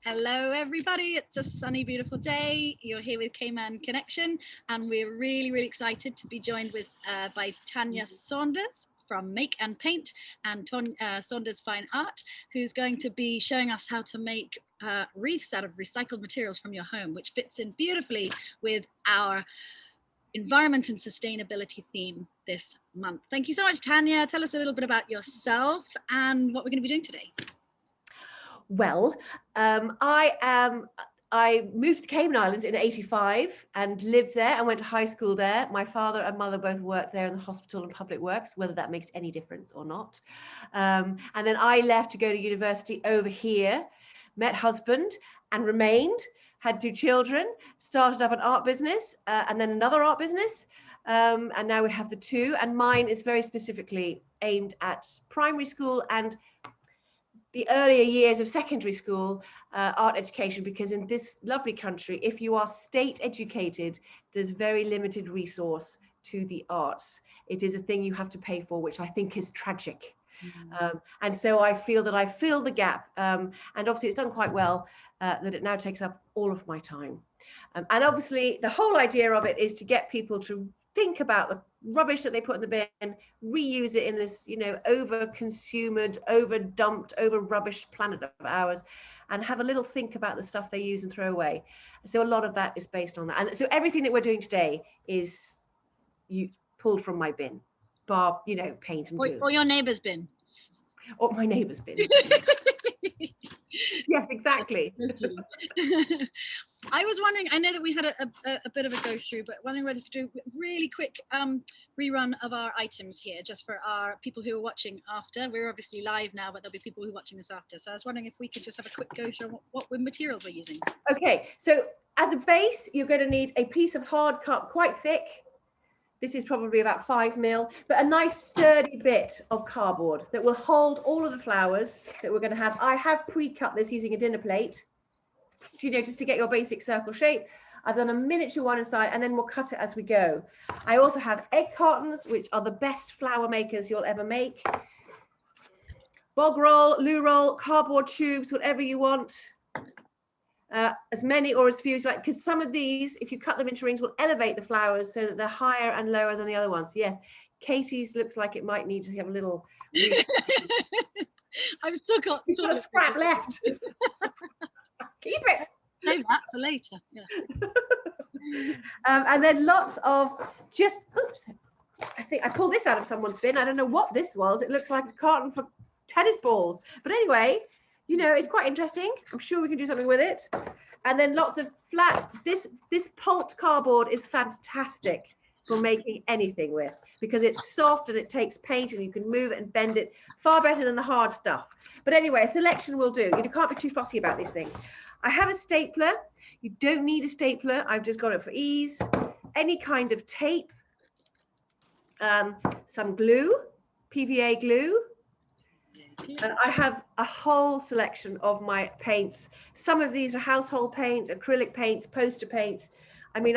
Hello everybody, it's a sunny beautiful day. You're here with Cayman Connection and we're really excited to be joined with by Tanya Saunders from Make+Paint and Saunders Fine Art, who's going to be showing us how to make wreaths out of recycled materials from your home, which fits in beautifully with our environment and sustainability theme this month. Thank you so much, Tanya. Tell us a little bit about yourself and what we're going to be doing today. Well, I moved to the Cayman Islands in '85 and lived there and went to high school there. My father and mother both worked there in the hospital and public works, whether that makes any difference or not. And then I left to go to university over here, met husband and remained, had 2 children, started up an art business and then another art business. And now we have the 2, and mine is very specifically aimed at primary school and the earlier years of secondary school art education, because in this lovely country, if you are state educated, there's very limited resource to the arts. It is a thing you have to pay for, which I think is tragic. And so I feel that I fill the gap, and obviously it's done quite well, that it now takes up all of my time. And obviously the whole idea of it is to get people to think about the rubbish that they put in the bin, reuse it in this, over-consumed, over-dumped, over-rubbished planet of ours, and have a little think about the stuff they use and throw away. So a lot of that is based on that. And so everything that we're doing today is pulled from my bin, bar, paint and glue. Or your neighbour's bin. Or my neighbour's bin. Yes, exactly. I was wondering, I know that we had a bit of a go through, but wondering whether we could do a really quick rerun of our items here, just for our people who are watching after. We're obviously live now, but there'll be people who are watching this after. So I was wondering if we could just have a quick go through what materials we're using. Okay, so as a base, you're going to need a piece of hard cut, quite thick. This is probably about 5 mil, but a nice sturdy bit of cardboard that will hold all of the flowers that we're going to have. I have pre-cut this using a dinner plate, just to get your basic circle shape. I've done a miniature one inside, and then we'll cut it as we go. I also have egg cartons, which are the best flower makers you'll ever make. Bog roll, loo roll, cardboard tubes, whatever you want. As many or as few as you like, because some of these, if you cut them into rings, will elevate the flowers so that they're higher and lower than the other ones. Yes, Katie's looks like it might need to have a little. I've still got a scrap left. Keep it. Save that for later. Yeah. And then lots of oops. I think I pulled this out of someone's bin. I don't know what this was. It looks like a carton for tennis balls. But anyway, it's quite interesting. I'm sure we can do something with it. And then lots of flat. This pulped cardboard is fantastic for making anything with, because it's soft and it takes paint and you can move it and bend it far better than the hard stuff. But anyway, a selection will do. You can't be too fussy about these things. I have a stapler. You don't need a stapler. I've just got it for ease. Any kind of tape. Some glue, PVA glue. I have a whole selection of my paints. Some of these are household paints, acrylic paints, poster paints. I mean,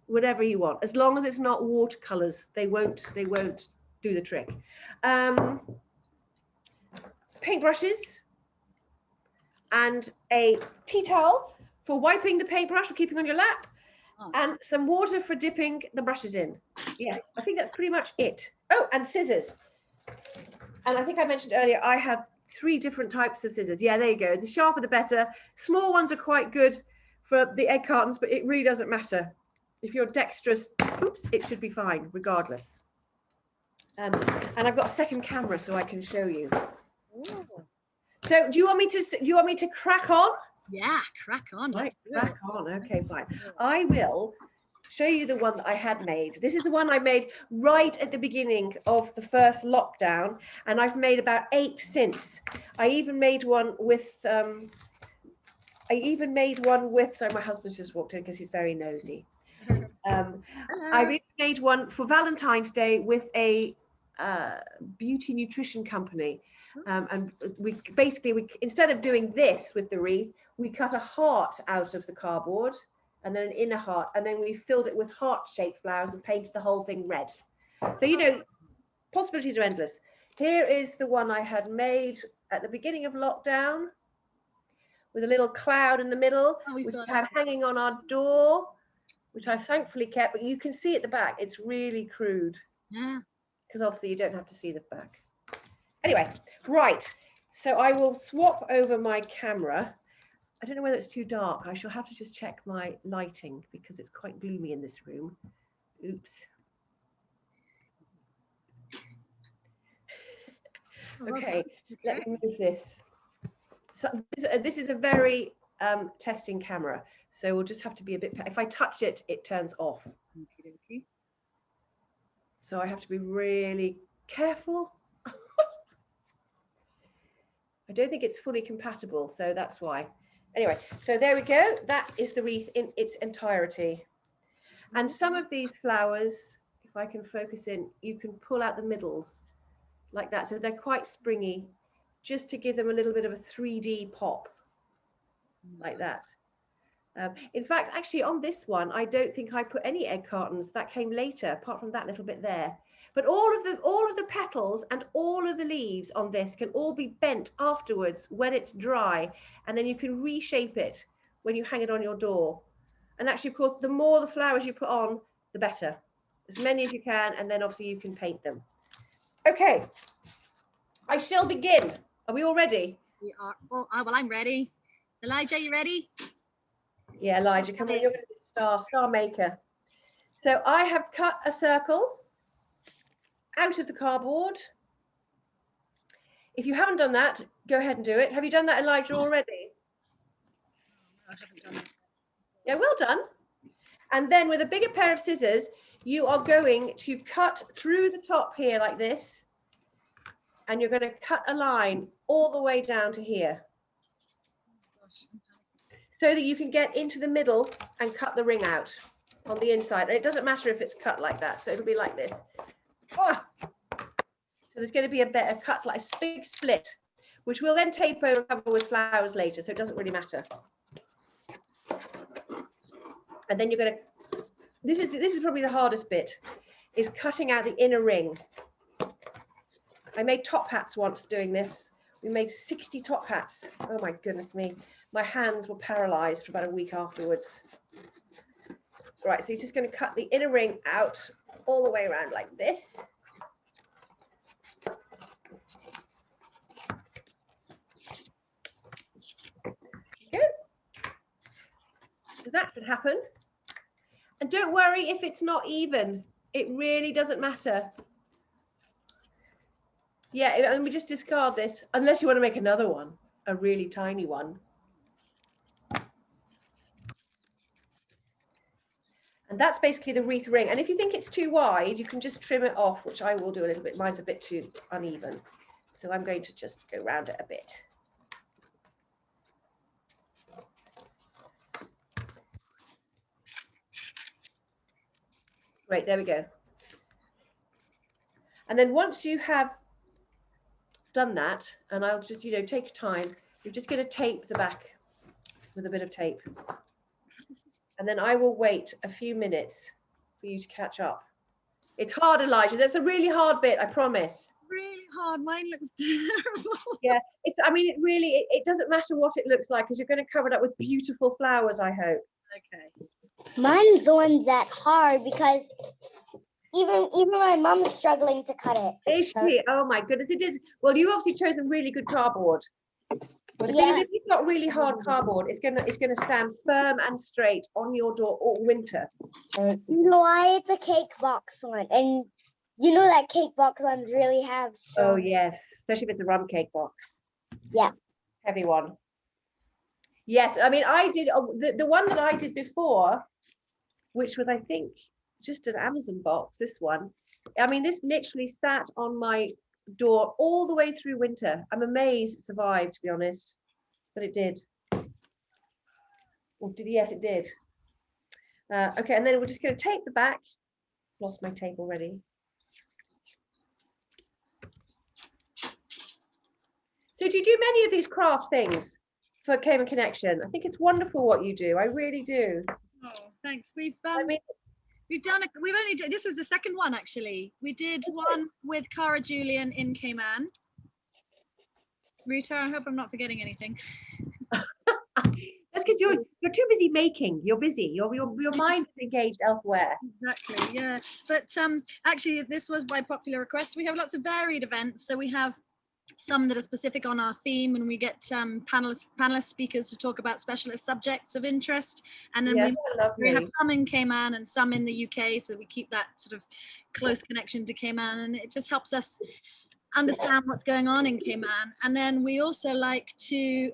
whatever you want, as long as it's not watercolors, they won't do the trick. Paintbrushes and a tea towel for wiping the paintbrush or keeping on your lap, and some water for dipping the brushes in. Yes, I think that's pretty much it. Oh, and scissors. And I think I mentioned earlier, I have 3 different types of scissors. Yeah, there you go. The sharper, the better. Small ones are quite good for the egg cartons, but it really doesn't matter. If you're dexterous, it should be fine, regardless. And I've got a second camera so I can show you. Ooh. So do you want me to crack on? Yeah, crack on. Right, crack on. Okay, fine. I will show you the one that I had made. This is the one I made right at the beginning of the first lockdown, and I've made about 8 since. I even made one with sorry, my husband's just walked in because he's very nosy. I've even made one for Valentine's Day with a beauty nutrition company. And we instead of doing this with the wreath, we cut a heart out of the cardboard and then an inner heart, and then we filled it with heart-shaped flowers and painted the whole thing red. So, possibilities are endless. Here is the one I had made at the beginning of lockdown with a little cloud in the middle, Oh, we which saw we that. have hanging on our door, which I thankfully kept, but you can see at the back, it's really crude. Yeah. Because obviously you don't have to see the back. Anyway, right. So I will swap over my camera. I don't know whether it's too dark. I shall have to just check my lighting because it's quite gloomy in this room. Oops. Okay, let me move this. So this is a very testing camera. So we'll just have to be a bit, if I touch it, it turns off. Okay. So I have to be really careful. I don't think it's fully compatible, so that's why. Anyway, so there we go. That is the wreath in its entirety. And some of these flowers, if I can focus in, you can pull out the middles like that. So they're quite springy, just to give them a little bit of a 3D pop, like that. In fact, actually on this one, I don't think I put any egg cartons. That came later, apart from that little bit there. But all of the petals and all of the leaves on this can all be bent afterwards when it's dry, and then you can reshape it when you hang it on your door. And actually, of course, the more the flowers you put on, the better. As many as you can, and then obviously you can paint them. Okay, I shall begin. Are we all ready? We are. Oh, well, I'm ready. Elijah, you ready? Yeah, Elijah, come on, you're going to be star maker. So I have cut a circle out of the cardboard. If you haven't done that, go ahead and do it. Have you done that, Elijah, already? No, I haven't done it. Yeah, well done. And then with a bigger pair of scissors, you are going to cut through the top here like this. And you're going to cut a line all the way down to here. So that you can get into the middle and cut the ring out on the inside. And it doesn't matter if it's cut like that. So it'll be like this. Oh! So there's going to be a better cut, like a big split, which we'll then tape over and cover with flowers later. So it doesn't really matter. And then you're going to, this is probably the hardest bit, is cutting out the inner ring. I made top hats once doing this. We made 60 top hats. Oh my goodness me. My hands were paralyzed for about a week afterwards. Right, so you're just going to cut the inner ring out all the way around like this. Good. So that should happen. And don't worry if it's not even. It really doesn't matter. Yeah, and we just discard this, unless you want to make another one, a really tiny one. And that's basically the wreath ring. And if you think it's too wide, you can just trim it off, which I will do a little bit. Mine's a bit too uneven. So I'm going to just go round it a bit. Right, there we go. And then once you have done that, and I'll just, take your time, you're just going to tape the back with a bit of tape. And then I will wait a few minutes for you to catch up. It's hard, Elijah. That's a really hard bit, I promise. Really hard. Mine looks terrible. Yeah, it doesn't matter what it looks like, because you're going to cover it up with beautiful flowers, I hope. Okay. Mine's the one that hard because even my mom's struggling to cut it. Is she? Oh my goodness, it is. Well, you obviously chosen really good cardboard. But the thing is, if you've got really hard cardboard, it's gonna stand firm and straight on your door all winter. You know why? It's a cake box one, and you know that cake box ones really have strong. Oh yes, especially if it's a rum cake box. Yeah. Heavy one. Yes, I mean, I did the one that I did before, which was, I think, just an Amazon box. This one, I mean, this literally sat on my door all the way through winter. I'm amazed it survived, to be honest, but it did. Yes, it did. Okay, and then we're just going to tape the back. Lost my tape already. So do you do many of these craft things for Cayman Connection? I think it's wonderful what you do. I really do. Oh, thanks. We've I mean, this is the second one actually. We did one with Cara Julian in Cayman. Rita, I hope I'm not forgetting anything. you're too busy making. You're busy. Your mind is engaged elsewhere. Exactly, yeah. But actually, this was by popular request. We have lots of varied events. So we have some that are specific on our theme, and we get panelist speakers to talk about specialist subjects of interest. And then we have some in Cayman and some in the UK, so we keep that sort of close connection to Cayman, and it just helps us understand what's going on in Cayman. And then we also like to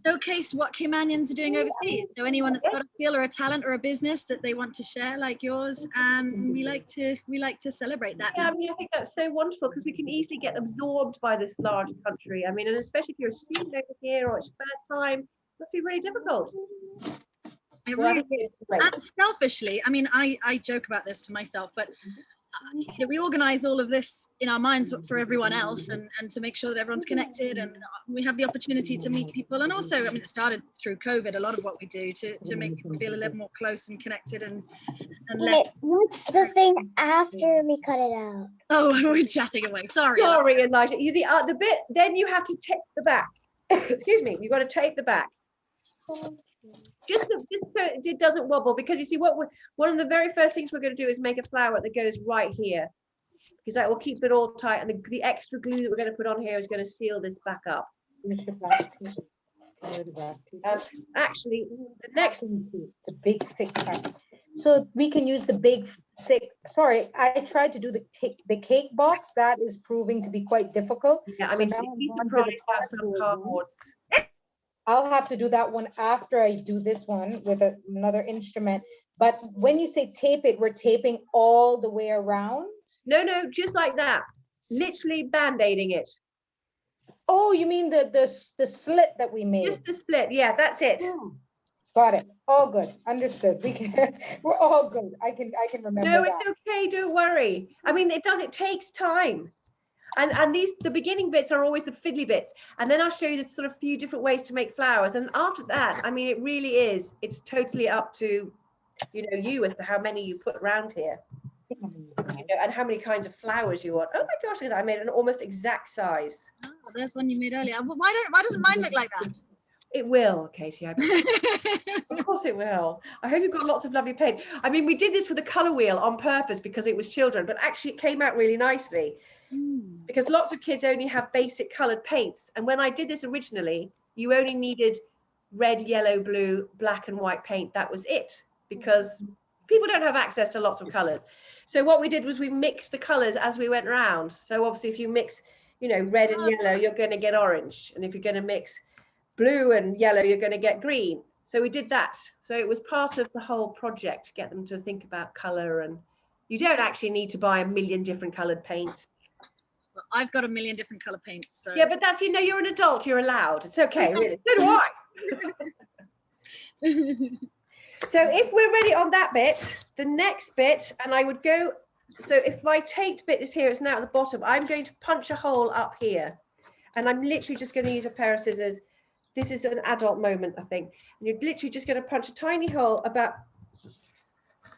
showcase what Caymanians are doing overseas. So anyone that's got a skill or a talent or a business that they want to share, like yours, and we like to celebrate that. Yeah, I mean, I think that's so wonderful because we can easily get absorbed by this large country. I mean, and especially if you're a student over here or it's your first time, it must be really difficult. It really is. And selfishly, I mean, I joke about this to myself, but we organize all of this in our minds for everyone else, and to make sure that everyone's connected, and we have the opportunity to meet people. And also, I mean, it started through COVID, a lot of what we do to make people feel a little more close and connected, and less. What's the thing after we cut it out? Oh, we're chatting away. Sorry, Elijah. You the bit, then you have to tape the back. Excuse me, you've got to tape the back. Just so it doesn't wobble, because you see one of the very first things we're going to do is make a flower that goes right here, because that will keep it all tight, and the extra glue that we're going to put on here is going to seal this back up. Actually, the next the big thick part. So we can use the big thick. Sorry, I tried to do the cake box. That is proving to be quite difficult. Yeah, I mean, so you need to probably have some cardboards. I'll have to do that one after I do this one with another instrument. But when you say tape it, we're taping all the way around? No, just like that. Literally band-aiding it. Oh, you mean the slit that we made? Just the split. Yeah, that's it. Got it. All good. Understood. We're all good. I can remember. No, that. it's okay. Don't worry. I mean, it takes time. And the beginning bits are always the fiddly bits, and then I'll show you the sort of few different ways to make flowers, and after that, I mean, it really is, it's totally up to you as to how many you put around here, and how many kinds of flowers you want. Oh my gosh, look at that. I made an almost exact size. Oh, there's one you made earlier. Why doesn't mine look like that? It will, Katie. I bet. Of course it will. I hope you've got lots of lovely paint. I mean, we did this with a color wheel on purpose because it was children, but actually it came out really nicely. Because lots of kids only have basic colored paints, and when I did this originally, you only needed red, yellow, blue, black and white paint. That was it, because people don't have access to lots of colors. So what we did was we mixed the colors as we went around. So obviously if you mix red and yellow, you're going to get orange, and if you're going to mix blue and yellow, you're going to get green. So we did that. So it was part of the whole project to get them to think about color, and you don't actually need to buy a million different colored paints. I've got a million different color paints. So. Yeah, but that's, you're an adult, you're allowed. It's okay, really. So do I. So if we're ready on that bit, the next bit, and I would go, so if my taped bit is here, it's now at the bottom, I'm going to punch a hole up here. And I'm literally just going to use a pair of scissors. This is an adult moment, I think. And you're literally just going to punch a tiny hole about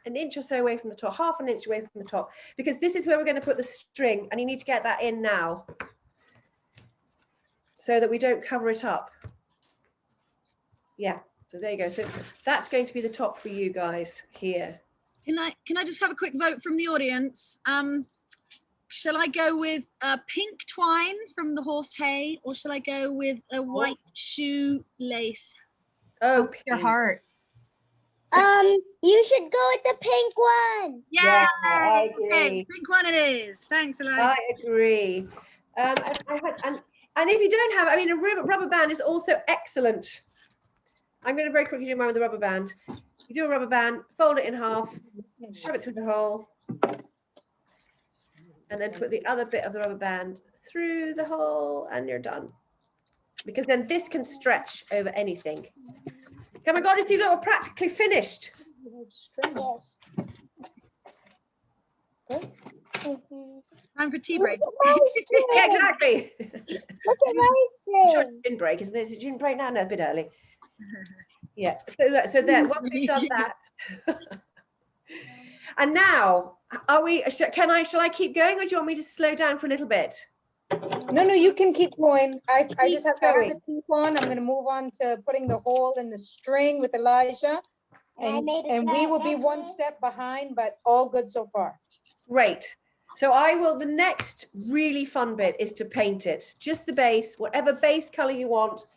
an inch or so away from the top, half an inch away from the top, because this is where we're going to put the string, and you need to get that in now so that we don't cover it up. Yeah, so there you go. So that's going to be the top for you guys here. Can I just have a quick vote from the audience? Shall I go with pink twine from the horse hay, or shall I go with a white shoelace? Oh, your heart. You should go with the pink one. Yeah, I agree. Okay, pink one it is. Thanks, Elijah. I agree. And if you don't have, I mean, a rubber band is also excellent. I'm going to very quickly do mine with the rubber band. You do a rubber band, fold it in half, shove it through the hole, and then put the other bit of the rubber band through the hole, and you're done. Because then this can stretch over anything. Oh my God, it's all practically finished. Yes. Time for tea break. Yeah, exactly. Look at my Sure, string. gin break, isn't it? Is it gin break now? No, a bit early. Yeah, so then once we've done that. And now, shall I keep going, or do you want me to slow down for a little bit? No, you can keep going. I just have to have going. the teeth on. I'm gonna move on to putting the hole in the string with Elijah. And I made a And we will be tag. one step behind, but all good so far. Great. So the next really fun bit is to paint it. Just the base, whatever base color you want.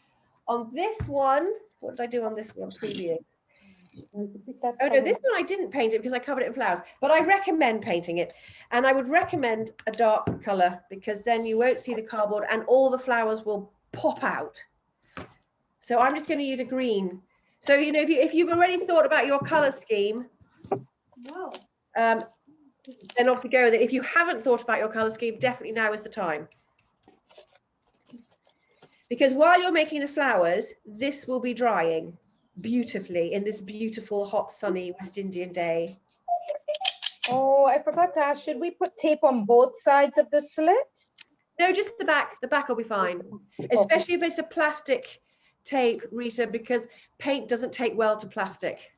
On this one, what did I do on this one previous? Oh no, this one I didn't paint it because I covered it in flowers, but I recommend painting it. And I would recommend a dark color because then you won't see the cardboard and all the flowers will pop out. So I'm just going to use a green. So, you know, if you've already thought about your color scheme, then obviously go with it. If you haven't thought about your color scheme, definitely now is the time. Because while you're making the flowers, this will be drying beautifully in this beautiful, hot, sunny West Indian day. Oh, I forgot to ask, should we put tape on both sides of the slit? No, just the back. The back will be fine, especially if it's a plastic tape, Rita, because paint doesn't take well to plastic.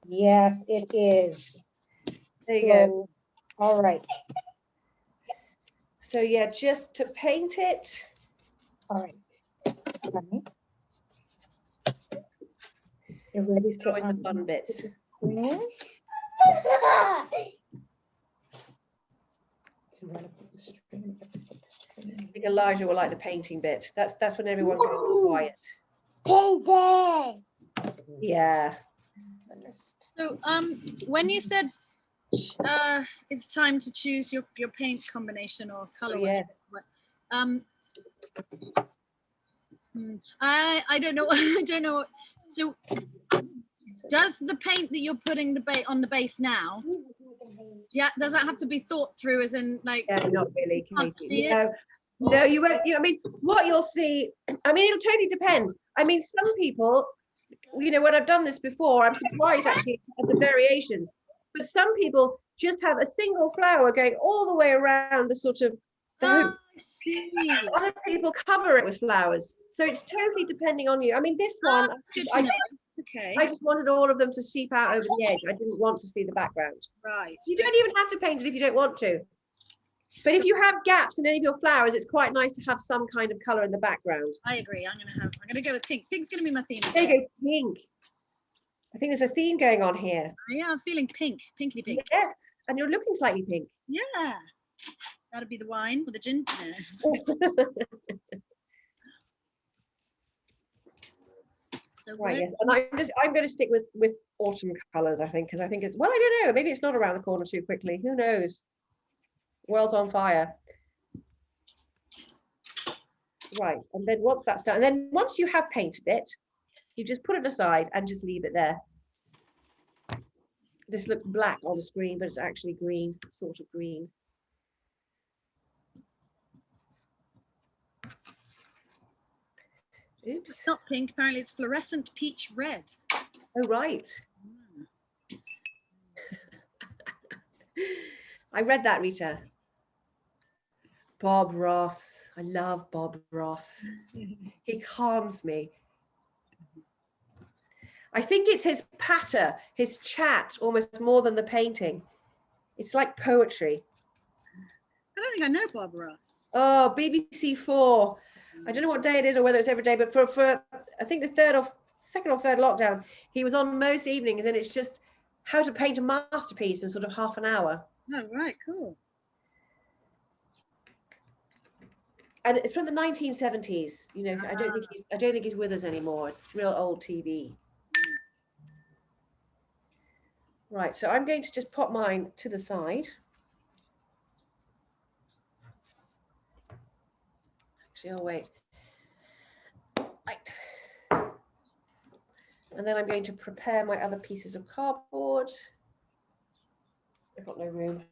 Yes, it is. There you go. All right. So yeah, just to paint it. All right. Okay. You're ready to Always the fun bits. I think Elijah will like the painting bit. That's when everyone goes quiet. Painting. Yeah. So when you said it's time to choose your paint combination or color, Yes. I don't know. I don't know. So does the paint that you're putting on the base now, does that have to be thought through as in like? Yeah, not really. Can't see No, no, you won't. I mean, what you'll see, I mean, it'll totally depend. I mean, some people, you know, when I've done this before, I'm surprised actually at the variation. But some people just have a single flower going all the way around the sort of the hoop. I see. Other people cover it with flowers. So it's totally depending on you. I mean, this one, That's good to know. Okay. I just wanted all of them to seep out over the edge. I didn't want to see the background. Right. You don't even have to paint it if you don't want to. But if you have gaps in any of your flowers, it's quite nice to have some kind of color in the background. I agree. I'm gonna go with pink. Pink's gonna be my theme. There you go, pink. I think there's a theme going on here. Yeah, I'm feeling pink, pinkly pink. Yes, and you're looking slightly pink. Yeah. That'll be the wine with the gin. So Right, yes. And I'm going to stick with autumn colors, I think, because I think it's, well, I don't know, maybe it's not around the corner too quickly. Who knows? World's on fire. Right, and then once that's done, and then once you have painted it, you just put it aside and just leave it there. This looks black on the screen, but it's actually green, sort of green. Oops. it's not pink, apparently it's fluorescent peach red. Oh, right. I read that, Rita. Bob Ross. I love Bob Ross. He calms me. I think it's his patter, his chat, almost more than the painting. It's like poetry. I don't think I know Bob Ross. Oh, BBC 4. I don't know what day it is or whether it's every day, but for I think the second or third lockdown, he was on most evenings, and it's just how to paint a masterpiece in sort of half an hour. Oh, right, cool. And it's from the 1970s. You know, I don't think he's with us anymore. It's real old TV. Right, so I'm going to just pop mine to the side. Actually, I'll wait. Right. And then I'm going to prepare my other pieces of cardboard. I've got no room.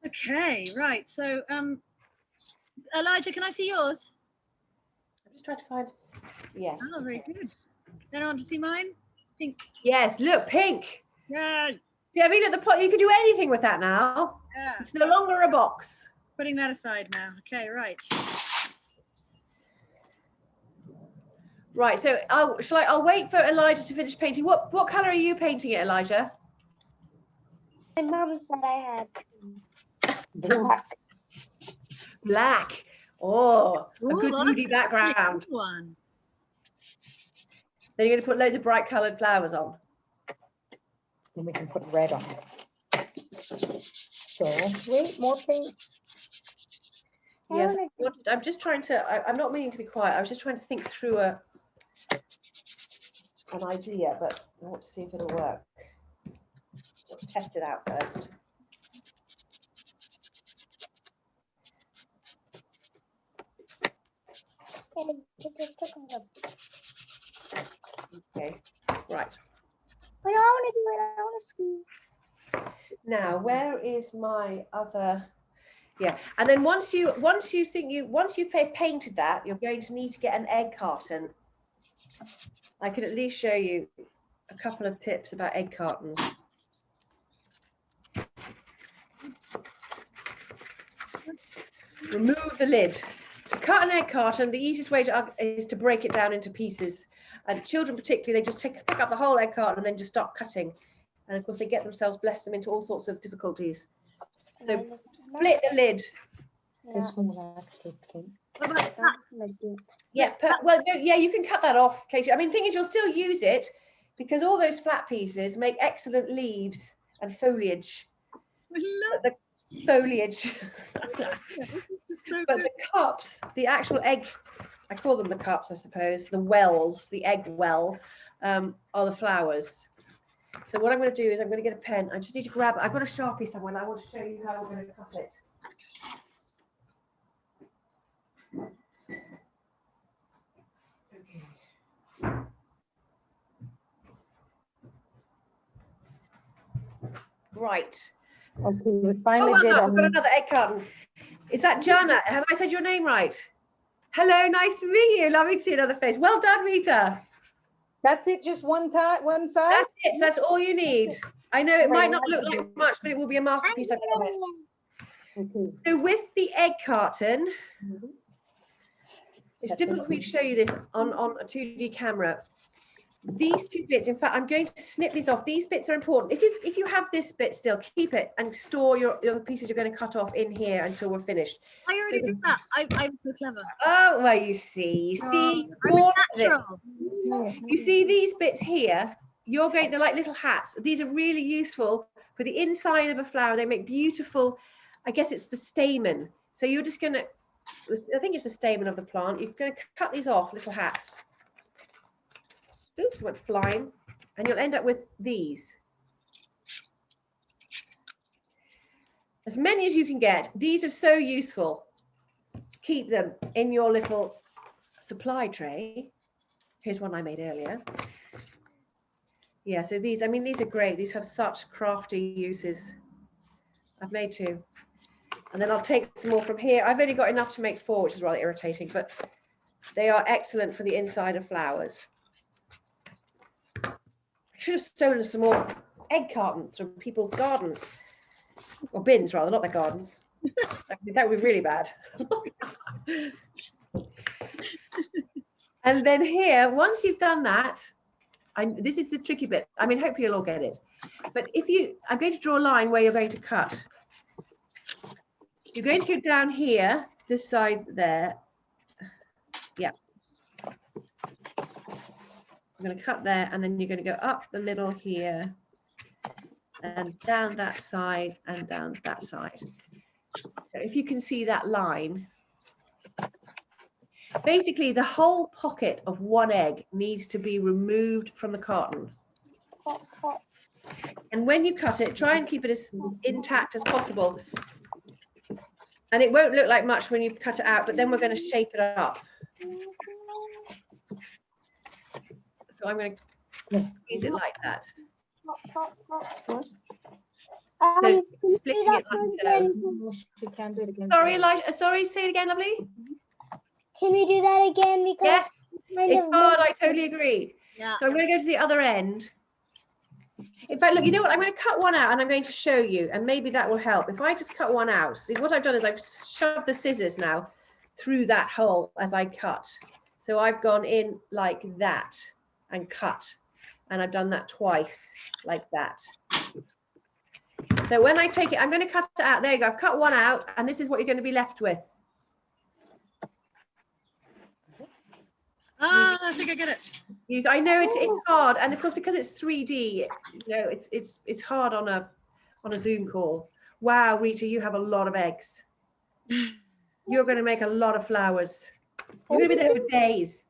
Okay, right. So, Elijah, can I see yours? I'm just trying to find. Yes. Oh, very good. Anyone want to see mine? It's pink. Yes. Look, pink. Yay! See, I mean, at the pot, you could do anything with that now. Yeah. It's no longer a box. Putting that aside now. Okay, right. Right, so I'll wait for Elijah to finish painting. What colour are you painting it, Elijah? My mom said I had. Black. Black. Oh, a Ooh, good that's moody background. Good one. Then you're going to put loads of bright coloured flowers on. And we can put red on it. So, wait, more paint. Yes, I'm just trying to, I'm not meaning to be quiet. I was just trying to think through an idea, but I want to see if it'll work. Let's test it out first. Okay, right. I don't want to do it. I want to squeeze. Now, where is my other? Yeah, and then once you've painted that, you're going to need to get an egg carton. I can at least show you a couple of tips about egg cartons. Remove the lid. To cut an egg carton, the easiest way is to break it down into pieces. And children particularly, they just pick up the whole egg carton and then just start cutting. And of course, they get themselves, bless them, into all sorts of difficulties. So split the lid. This one will actually paint. What about that? Yeah, well, yeah, you can cut that off, Katie. I mean, the thing is, you'll still use it because all those flat pieces make excellent leaves and foliage. The foliage. This is just so But good. the cups, the actual egg, I call them the cups, I suppose, the wells, the egg well, are the flowers. So what I'm going to do is I'm going to get a pen. I just need to grab, I've got a Sharpie somewhere and I want to show you how we're going to cut it. Okay. Right. Okay, we Oh, finally well did. done. We've got another egg carton. Is that Jana? Have I said your name right? Hello, nice to meet you. Lovely to see another face. Well done, Rita. That's it, just one side? That's it. That's all you need. I know it might not look like much, but it will be a masterpiece. I promise. Okay. So with the egg carton, it's difficult for me to show you this on a 2D camera. These two bits, in fact, I'm going to snip these off. These bits are important. If you have this bit still, keep it and store your pieces you're going to cut off in here until we're finished. I already did that. I'm so clever. Oh, well, you see, I'm all a of it. natural. You see these bits here, they're like little hats. These are really useful for the inside of a flower. They make beautiful, I guess it's the stamen. So you're just going to, I think it's the stamen of the plant. You're going to cut these off, little hats. Oops, went flying. And you'll end up with these. As many as you can get. These are so useful. Keep them in your little supply tray. Here's one I made earlier. Yeah, so these are great. These have such crafty uses. I've made two. And then I'll take some more from here. I've only got enough to make 4, which is rather irritating, but they are excellent for the inside of flowers. I should have stolen some more egg cartons from people's gardens. Or bins, rather, not their gardens. That would be really bad. And then here, once you've done that, this is the tricky bit. I mean, hopefully you'll all get it. But I'm going to draw a line where you're going to cut. You're going to go down here, this side there. Yeah. I'm going to cut there, and then you're going to go up the middle here, and down that side, and down that side. So if you can see that line, basically the whole pocket of one egg needs to be removed from the carton. And when you cut it, try and keep it as intact as possible. And it won't look like much when you cut it out, but then we're going to shape it up. So I'm going to squeeze it like that. So splitting it like so. We can do it again. Sorry, Elijah. Sorry, say it again, lovely. Can we do that again? Because Yes, kind it's of hard. I totally agree. Yeah. So I'm going to go to the other end. In fact, look, you know what? I'm going to cut one out and I'm going to show you, and maybe that will help. If I just cut one out, see what I've done is I've shoved the scissors now through that hole as I cut. So I've gone in like that and cut, and I've done that twice like that. So when I take it, I'm going to cut it out. There you go. I've cut one out, and this is what you're going to be left with. Ah, I think I get it. I know it's hard, and of course because it's 3D, you know, it's hard on a Zoom call. Wow, Rita, you have a lot of eggs. You're going to make a lot of flowers. You're going to be there for days.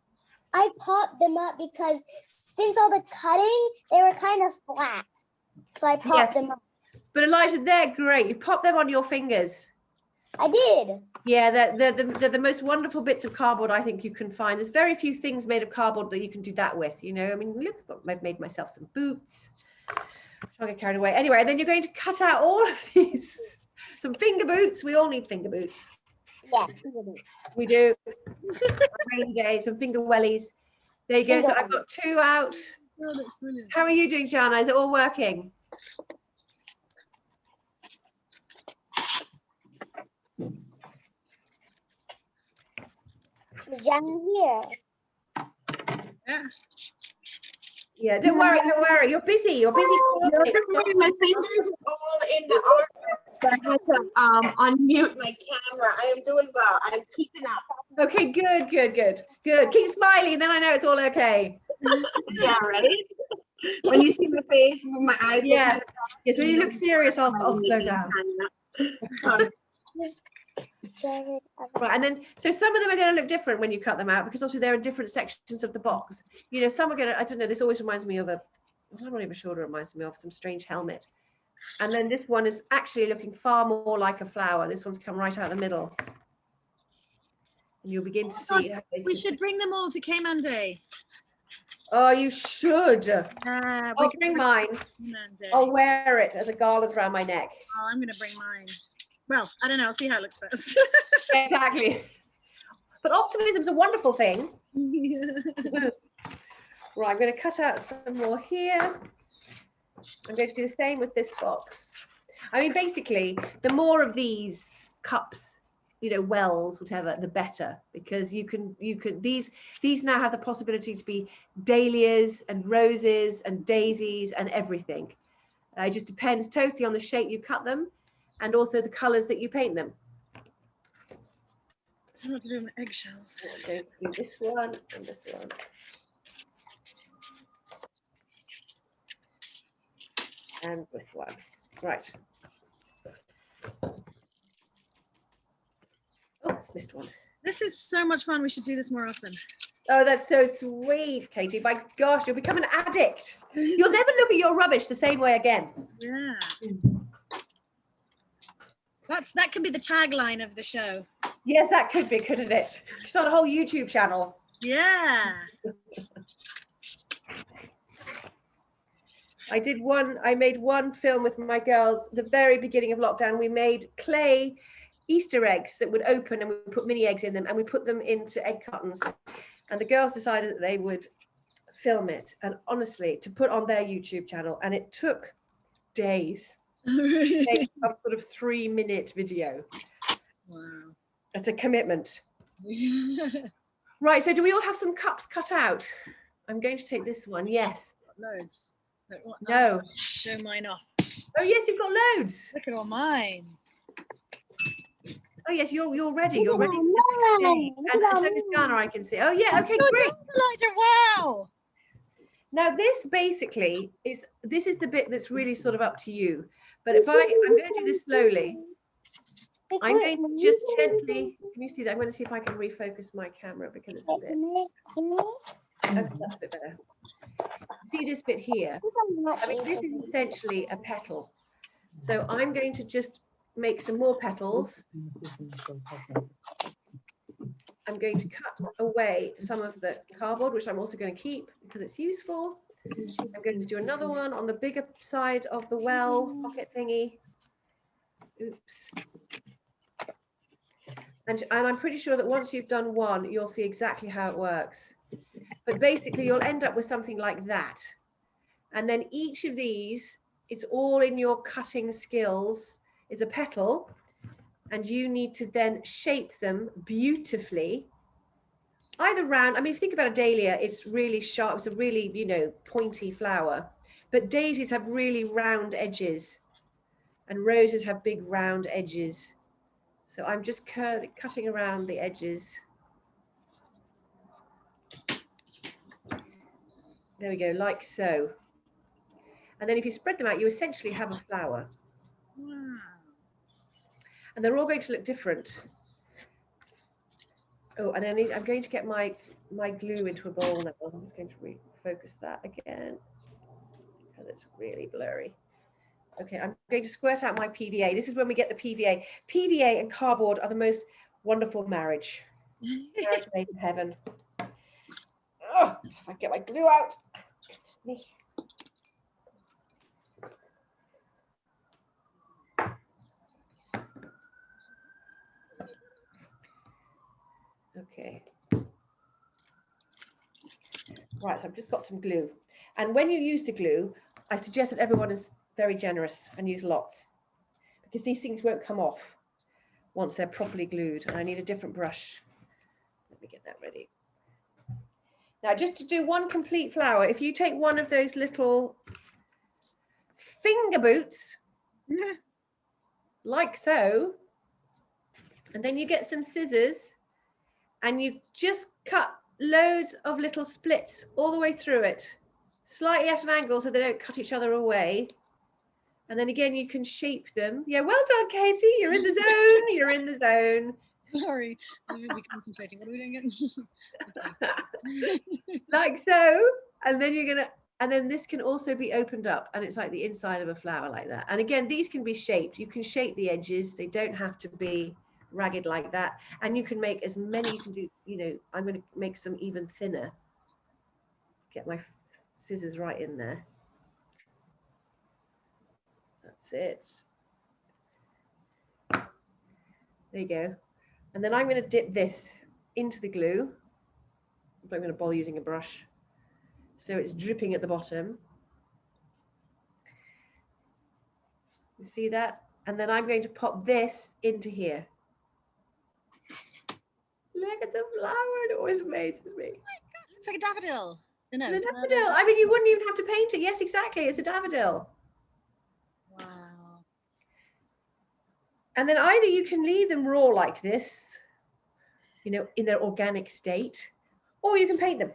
I popped them up because since all the cutting, they were kind of flat. So I popped them up. But Elijah, they're great. You pop them on your fingers. I did. Yeah, they're the most wonderful bits of cardboard I think you can find. There's very few things made of cardboard that you can do that with, you know. I mean, look, I've made myself some boots. I'll get carried away. Anyway, and then you're going to cut out all of these. Some finger boots. We all need finger boots. Yeah. We do. Rainy day, some finger wellies. There you go. So I've got 2 out. Oh, that's brilliant. How are you doing, Jana? Is it all working? Is Jan here? Yeah. Yeah, don't worry. You're busy. You're busy. Don't worry, my fingers is all in the art, so I had to unmute my camera. I am doing well. I'm keeping up. Okay, good. Keep smiling, then I know it's all okay. Yeah, right? When you see my face with my eyes. Yeah. Yes, when you look serious, I'll slow down. Right, and then so some of them are going to look different when you cut them out because obviously they're in different sections of the box. You know, some are going to, I don't know, this always reminds me of I'm not even sure what it reminds me of, some strange helmet. And then this one is actually looking far more like a flower. This one's come right out the middle. And you'll begin to see. We should bring them all to Cayman Day. Oh, you should. I'll bring mine. I'll wear it as a garland around my neck. Oh, I'm going to bring mine. Well, I don't know. I'll see how it looks first. Exactly. But optimism's a wonderful thing. Right, I'm going to cut out some more here. I'm going to do the same with this box. I mean, basically, the more of these cups, you know, wells, whatever, the better, because you can these now have the possibility to be dahlias and roses and daisies and everything. It just depends totally on the shape you cut them and also the colors that you paint them. I don't know what to do with my eggshells. I'm going to do this one and this one. And this one. Right. Oh, missed one. This is so much fun. We should do this more often. Oh, that's so sweet, Katie. My gosh, you'll become an addict. You'll never look at your rubbish the same way again. Yeah. That could be the tagline of the show. Yes, that could be, couldn't it? Start a whole YouTube channel. Yeah. I made one film with my girls, the very beginning of lockdown. We made clay Easter eggs that would open and we put mini eggs in them and we put them into egg cartons. And the girls decided that they would film it and honestly to put on their YouTube channel. And it took days. Some sort of 3-minute video. Wow. It's a commitment. Right, so do we all have some cups cut out? I'm going to take this one, yes. Loads. No. Show mine off. Oh yes, you've got loads. Look at all mine. Oh yes, you're ready. You're ready. Okay. And so is Jana, I can see. Oh yeah, okay, great. Elijah, wow. Now this basically is the bit that's really sort of up to you. But if I'm going to do this slowly. I'm going to just gently, can you see that? I'm going to see if I can refocus my camera because it's a bit, okay, that's a bit better. See this bit here? I mean, this is essentially a petal. So I'm going to just make some more petals. I'm going to cut away some of the cardboard, which I'm also going to keep because it's useful. I'm going to do another one on the bigger side of the well pocket thingy. Oops. And I'm pretty sure that once you've done one, you'll see exactly how it works. But basically, you'll end up with something like that. And then each of these, it's all in your cutting skills, is a petal. And you need to then shape them beautifully. Either round, I mean, if you think about a dahlia, it's really sharp, it's a really, you know, pointy flower. But daisies have really round edges. And roses have big round edges. So I'm just cutting around the edges. There we go, like so. And then if you spread them out, you essentially have a flower. Wow. And they're all going to look different. Oh, and I'm going to get my glue into a bowl now. I'm just going to refocus that again, because it's really blurry. Okay, I'm going to squirt out my PVA. This is when we get the PVA. PVA and cardboard are the most wonderful marriage. Marriage made in heaven. Oh, if I get my glue out. Okay. Right, so I've just got some glue. And when you use the glue, I suggest that everyone is very generous and use lots, because these things won't come off once they're properly glued. And I need a different brush. Let me get that ready. Now, just to do one complete flower, if you take one of those little finger boots, like so, and then you get some scissors and you just cut loads of little splits all the way through it, slightly at an angle so they don't cut each other away. And then again, you can shape them. Yeah, well done, Katie. You're in the zone. You're in the zone. Sorry, I'm really concentrating. What are we doing again? Like so. And then you're gonna, and then this can also be opened up, and it's like the inside of a flower like that. And again, these can be shaped. You can shape the edges. They don't have to be ragged like that. And you can make as many, you can do, you know, I'm going to make some even thinner. Get my scissors right in there. That's it. There you go. And then I'm going to dip this into the glue. I'm not going to bother using a brush. So it's dripping at the bottom. You see that? And then I'm going to pop this into here. Look at the flower. It always amazes me. It's like a daffodil. No, It's a daffodil. I mean, you wouldn't even have to paint it. Yes, exactly. It's a daffodil. Wow. And then either you can leave them raw like this, you know, in their organic state, or you can paint them.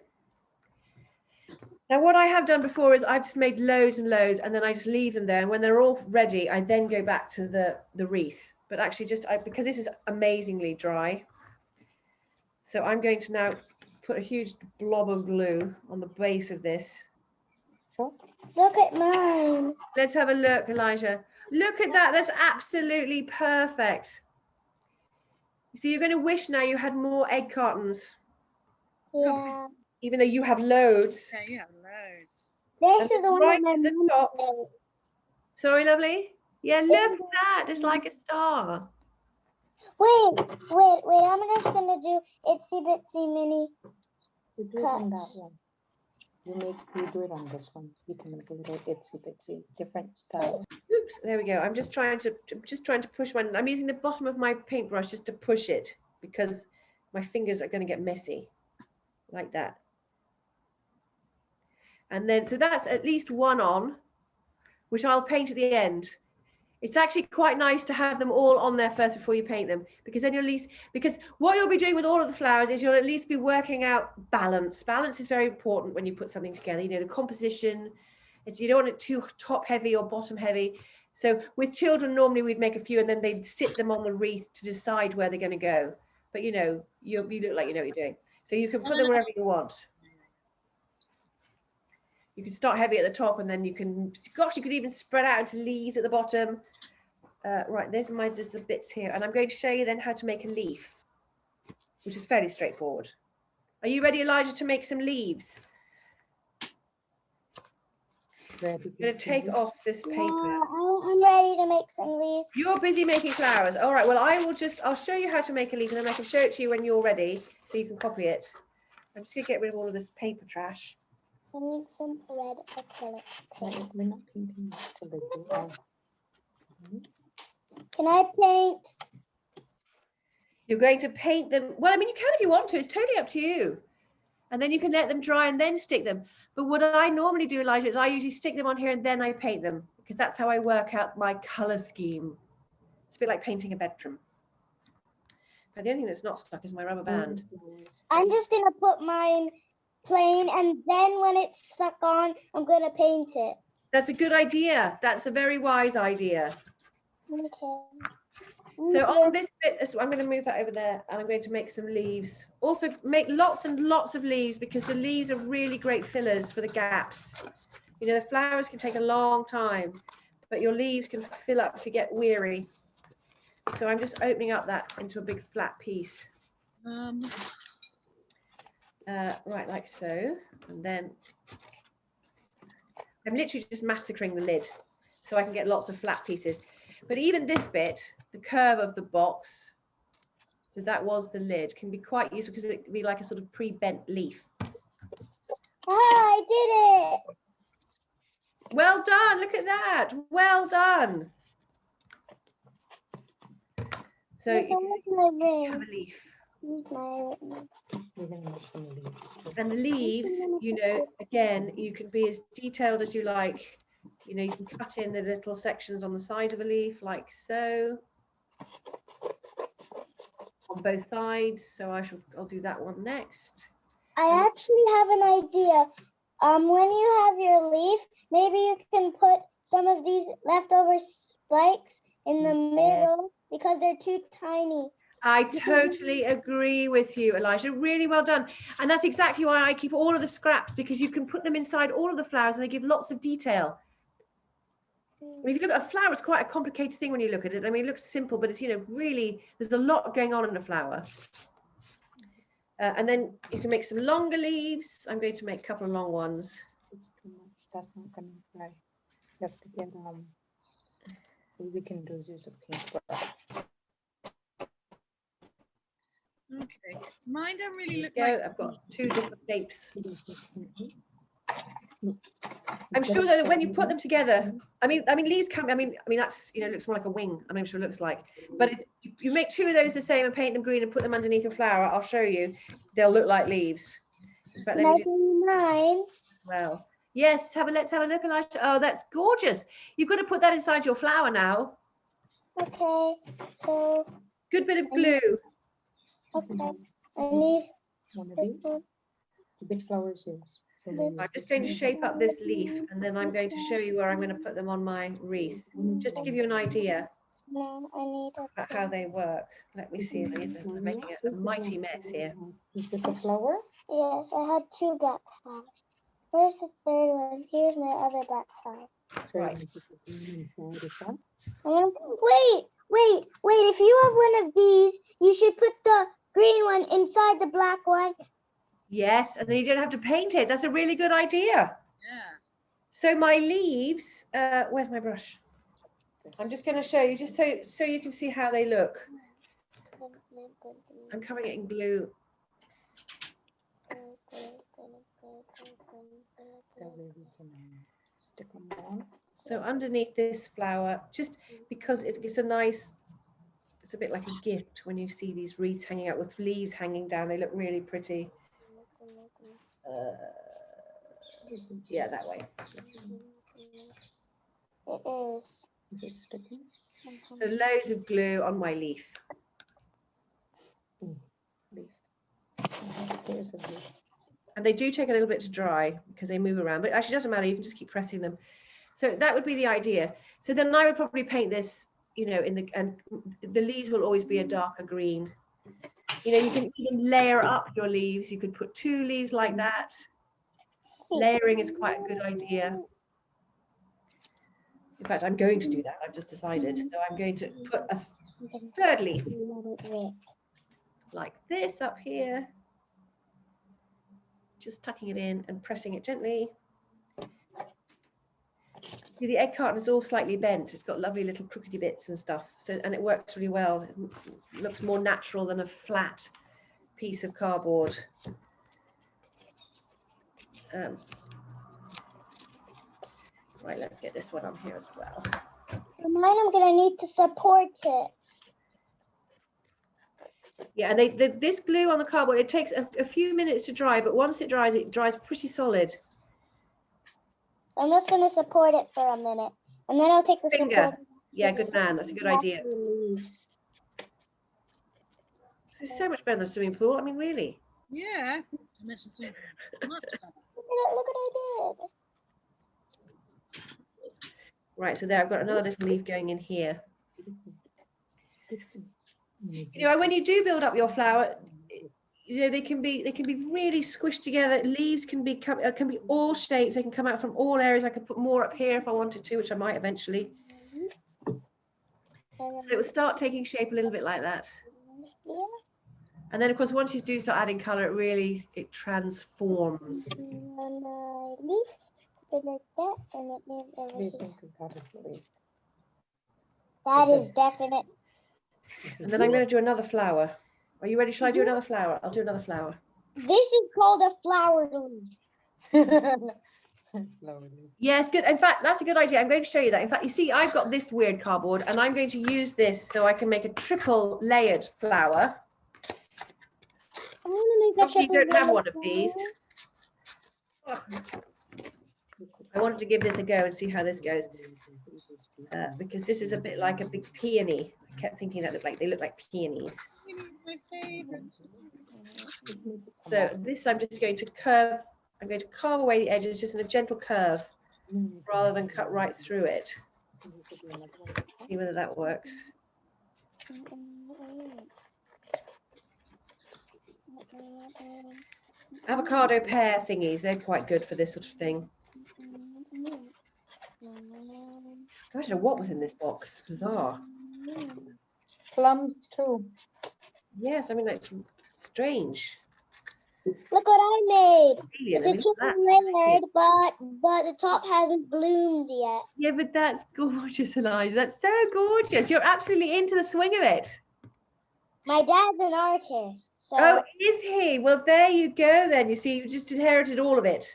Now, what I have done before is I've just made loads and loads, and then I just leave them there. And when they're all ready, I then go back to the wreath. But actually, because this is amazingly dry, so I'm going to now put a huge blob of glue on the base of this. Look at mine. Let's have a look, Elijah. Look at that. That's absolutely perfect. So you're going to wish now you had more egg cartons. Yeah. Even though you have loads. Yeah, you have loads. This is the one Right my at the mum top. made. Sorry, lovely. Yeah, look at that. It's like a star. Wait. I'm just gonna do itsy bitsy mini. You do it on that Cuts. one. You do it on this one. You can make a little itsy bitsy, different style. Oops, there we go. I'm just trying to push I'm using the bottom of my paintbrush just to push it, because my fingers are going to get messy like that. And then, so that's at least one on, which I'll paint at the end. It's actually quite nice to have them all on there first before you paint them, because then you'll at least, because what you'll be doing with all of the flowers is you'll at least be working out balance. Balance is very important when you put something together. You know, the composition, you don't want it too top heavy or bottom heavy. So with children, normally we'd make a few and then they'd sit them on the wreath to decide where they're going to go. But you know, you look like you know what you're doing. So you can put them wherever you want. You can start heavy at the top, and then you can, gosh, you could even spread out into leaves at the bottom. Right, there's the bits here. And I'm going to show you then how to make a leaf, which is fairly straightforward. Are you ready, Elijah, to make some leaves? I'm going to take off this paper. Yeah, I'm ready to make some leaves. You're busy making flowers. All right, well, I'll show you how to make a leaf, and then I can show it to you when you're ready, so you can copy it. I'm just going to get rid of all of this paper trash. I need some red acrylic paint. We're not painting this till they go off. Can I paint? You're going to paint them. Well, I mean, you can if you want to. It's totally up to you. And then you can let them dry and then stick them. But what I normally do, Elijah, is I usually stick them on here and then I paint them because that's how I work out my color scheme. It's a bit like painting a bedroom. But the only thing that's not stuck is my rubber band. I'm just gonna put mine plain, and then when it's stuck on, I'm gonna paint it. That's a good idea. That's a very wise idea. Okay. So on this bit, I'm going to move that over there and I'm going to make some leaves. Also make lots and lots of leaves because the leaves are really great fillers for the gaps. You know, the flowers can take a long time, but your leaves can fill up if you get weary. So I'm just opening up that into a big flat piece. Right, like so. And then I'm literally just massacring the lid so I can get lots of flat pieces. But even this bit, the curve of the box, so that was the lid, can be quite useful because it can be like a sort of pre-bent leaf. Ah, I did it. Well done, look at that. Well done. So Yes, you I want my can have ring. a leaf. Use my And the leaves, you know, again, you can be as detailed as you like. You know, you can cut in the little sections on the side of a leaf like so. On both sides. So I'll do that one next. I actually have an idea. When you have your leaf, maybe you can put some of these leftover spikes in the middle because they're too tiny. I totally agree with you, Elijah. Really well done. And that's exactly why I keep all of the scraps, because you can put them inside all of the flowers and they give lots of detail. I mean, if you look at a flower, it's quite a complicated thing when you look at it. I mean, it looks simple, but it's, you know, really, there's a lot going on in a flower. And then you can make some longer leaves. I'm going to make a couple of long ones. That's not gonna fly. You have to get what we can do is use a paintbrush. Okay, mine don't really look Go. like. I've got two different shapes. I'm sure that when you put them together, I mean, leaves can. I mean, that's, you know, looks more like a wing. I'm sure it looks like. But if you make two of those the same and paint them green and put them underneath a flower, I'll show you. They'll look like leaves. In fact, let me do, Mine. well, yes. Let's have a look, Elijah. Oh, that's gorgeous. You've got to put that inside your flower now. Okay. So. Good bit of glue. Okay. I need One of this these. one. Which flowers yours? I'm just going to shape up this leaf and then I'm going to show you where I'm going to put them on my wreath, just to give you an idea No, I need about how they work. Let me see. I'm making a mighty mess here. Is this a flower? Yes, I had two black flowers. Where's the third one? Here's my other black flower. Right. Wait. If you have one of these, you should put the green one inside the black one. Yes, and then you don't have to paint it. That's a really good idea. Yeah. So my leaves, where's my brush? I'm just going to show you, just so you can see how they look. I'm covering it in glue. That way we can stick them on. So underneath this flower, just because it's a nice, it's a bit like a gift when you see these wreaths hanging out with leaves hanging down. They look really pretty. Yeah, that way. It is. Is it sticking? So loads of glue on my leaf. There's a leaf. And they do take a little bit to dry because they move around, but actually doesn't matter. You can just keep pressing them. So that would be the idea. So then I would probably paint this, you know, and the leaves will always be a darker green. You know, you can even layer up your leaves. You could put two leaves like that. Layering is quite a good idea. In fact, I'm going to do that. I've just decided. So I'm going to put a third leaf like this up here. Just tucking it in and pressing it gently. See, the egg carton is all slightly bent. It's got lovely little crookedy bits and stuff. So, and it works really well. It looks more natural than a flat piece of cardboard. Right, let's get this one on here as well. For mine, I'm gonna need to support it. Yeah, and this glue on the cardboard, it takes a few minutes to dry, but once it dries pretty solid. I'm just gonna support it for a minute, and then I'll take the Finger. support. Yeah, good man. That's a good idea. Leaves. This is so much better than a swimming pool. I mean, really. Yeah. Much better. Look what I did. Right, so there, I've got another little leaf going in here. You know, when you do build up your flower, you know, they can be really squished together. Leaves can be all shapes. They can come out from all areas. I could put more up here if I wanted to, which I might eventually. So it will start taking shape a little bit like that. Yeah. And then, of course, once you do start adding color, it transforms. And leaf, put it like that, and it is over here. That is definite. And then I'm going to do another flower. Are you ready? Shall I do another flower? I'll do another flower. This is called a flower leaf. Yes, good. In fact, that's a good idea. I'm going to show you that. In fact, you see, I've got this weird cardboard, and I'm going to use this so I can make a triple layered flower. I want to make a Obviously, you don't have one of flower. these. I wanted to give this a go and see how this goes, because this is a bit like a big peony. I kept thinking that they look like peonies. My favorite. So this I'm just going to curve. I'm going to carve away the edges just in a gentle curve rather than cut right through it. See whether that works. Avocado pear thingies, they're quite good for this sort of thing. I don't know what was in this box. Bizarre. Plums too. Yes, I mean, that's strange. Look what I made. Alien, It's I a mean, triple that's layered, but the top hasn't bloomed yet. yeah, but that's gorgeous, Elijah. That's so gorgeous. You're absolutely into the swing of it. My dad's an artist, so Oh, is he? Well, there you go then. You see, you just inherited all of it.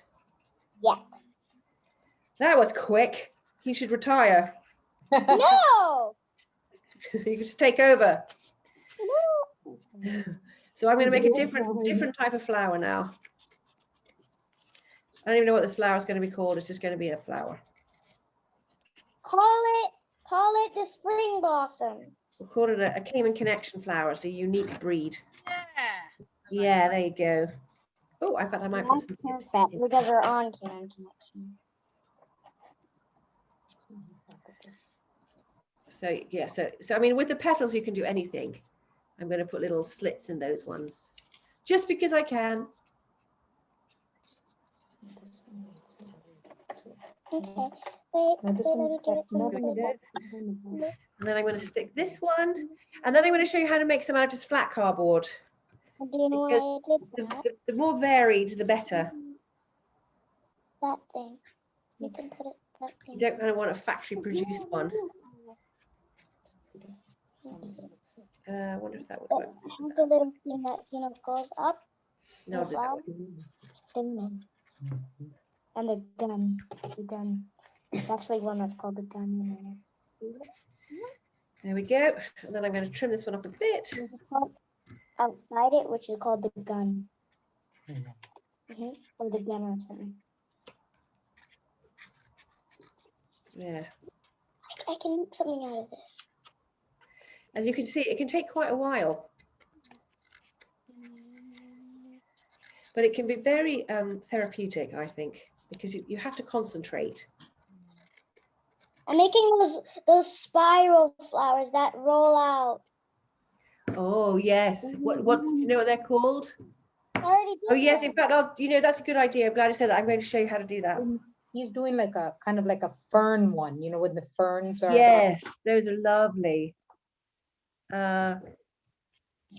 yeah. That was quick. He should retire. No, You could just take over. no. So I'm going to make a different type of flower now. I don't even know what this flower is going to be called. It's just going to be a flower. Call it the spring blossom. We'll call it a Cayman Connection flower. It's a unique breed. Yeah. Yeah, there you go. Oh, I thought I might put some tips in. Because we're on Canon Connection. So yeah, so I mean, with the petals you can do anything. I'm going to put little slits in those ones, just because I can. Okay. Wait, Now this let one- me give it some no, more. And then I'm going to stick this one, and then I'm going to show you how to make some out of just flat cardboard. Do you know why I did that? The more varied, the better. That thing. You can put it that You thing. don't kind of want a factory produced one. I wonder if that would work. I have the little thing that goes up. No, goes out, stinging. And the gun. The gun. It's actually one that's called the gun. there we go. And then I'm going to trim this one up a bit. There's a part outside it, which is called the gun. Or the gun or something. Yeah. I can make something out of this. As you can see, it can take quite a while, but it can be very therapeutic, I think, because you have to concentrate. I'm making those spiral flowers that roll out. Oh yes. What's do you know what they're called? I already did Oh yes. that. In fact, that's a good idea. I'm glad you said that. I'm going to show you how to do that. He's doing like a kind of like a fern one, when the ferns are. Yes, those are lovely. And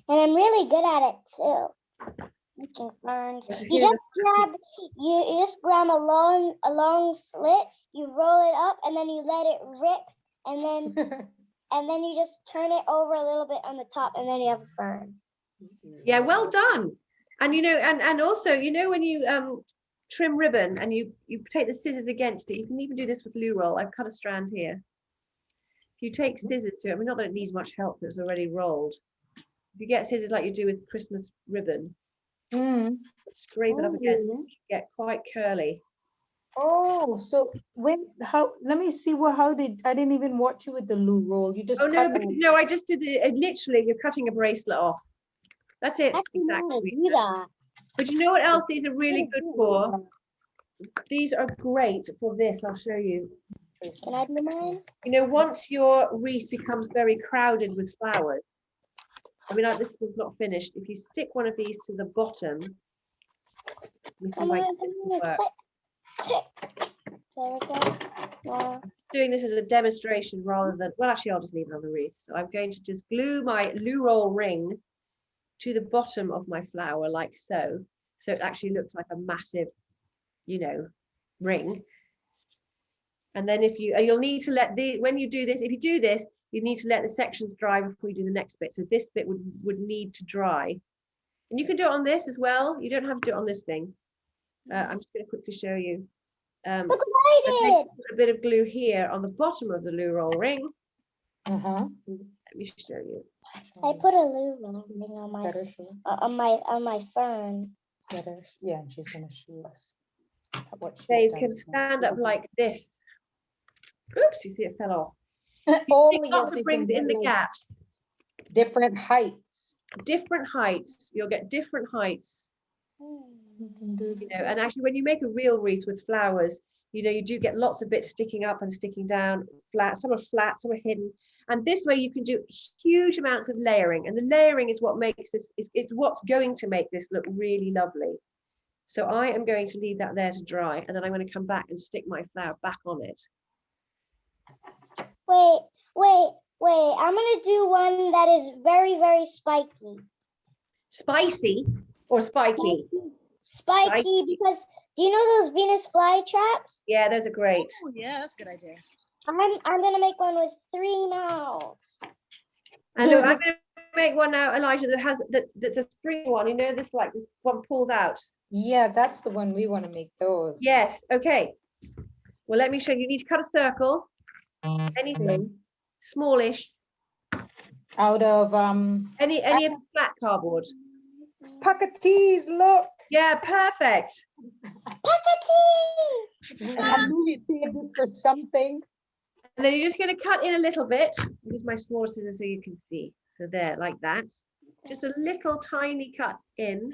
I'm really good at it too. Making ferns. You just grab a long slit, you roll it up, and then you let it rip, and then you just turn it over a little bit on the top, and then you have a fern. Yeah, well done. And and also, when you trim ribbon and you take the scissors against it, you can even do this with loo roll. I've cut a strand here. If you take scissors to it, I mean, not that it needs much help, it's already rolled. If you get scissors like you do with Christmas ribbon, scrape it up against it, you get quite curly. Oh, so let me see I didn't even watch you with the loo roll. You just Oh cut no, I just did it. Literally, you're cutting a bracelet off. That's it. Exactly. Do that. But you know what else these are really good for? These are great for this. I'll show you. Can I do mine? You know, once your wreath becomes very crowded with flowers, I mean, like this one's not finished. If you stick one of these to the bottom, Come on, there we go. Wow. Doing this as a demonstration rather than, well, actually, I'll just leave it on the wreath. So I'm going to just glue my loo roll ring to the bottom of my flower like so. So it actually looks like a massive, you know, ring. And then you'll need to let when you do this, if you do this, you need to let the sections dry before you do the next bit. So this bit would need to dry. And you can do it on this as well. You don't have to do it on this thing. I'm just going to quickly show you. Look what I did. A bit of glue here on the bottom of the loo roll ring. Uh-huh. Let me show you. I put a loo roll ring on my fern. Yeah, and she's gonna show us what she's They done. can stand up like this. Oops, you see it fell off. Oh, Stick yes, lots of you rings can in do the like gaps. different heights. Different heights. You'll get different heights. You can do You know, and actually, when you make a real wreath with flowers, you know, you do get lots of bits sticking up and sticking down, flat. Some are hidden. And this way you can do huge amounts of layering. And the layering is what makes this, it's what's going to make this look really lovely. So I am going to leave that there to dry, and then I'm going to come back and stick my flower back on it. Wait. I'm gonna do one that is very, very spiky. Spicy or spiky? Spiky, because do you know those Venus flytraps? Yeah, those are great. Oh, yeah, that's a good idea. I'm gonna make one with 3 mouths. And look, I'm going to make one now, Elijah, that's a string one. You know, this one pulls out. Yeah, that's the one we want to make those. Yes. Okay. Well, let me show you. You need to cut a circle. Anything smallish. Out of Any of the flat cardboard. Pocketees, look. Yeah, perfect. I knew you saved it for something. And then you're just going to cut in a little bit. Use my small scissors so you can see. So there, like that. Just a little tiny cut in.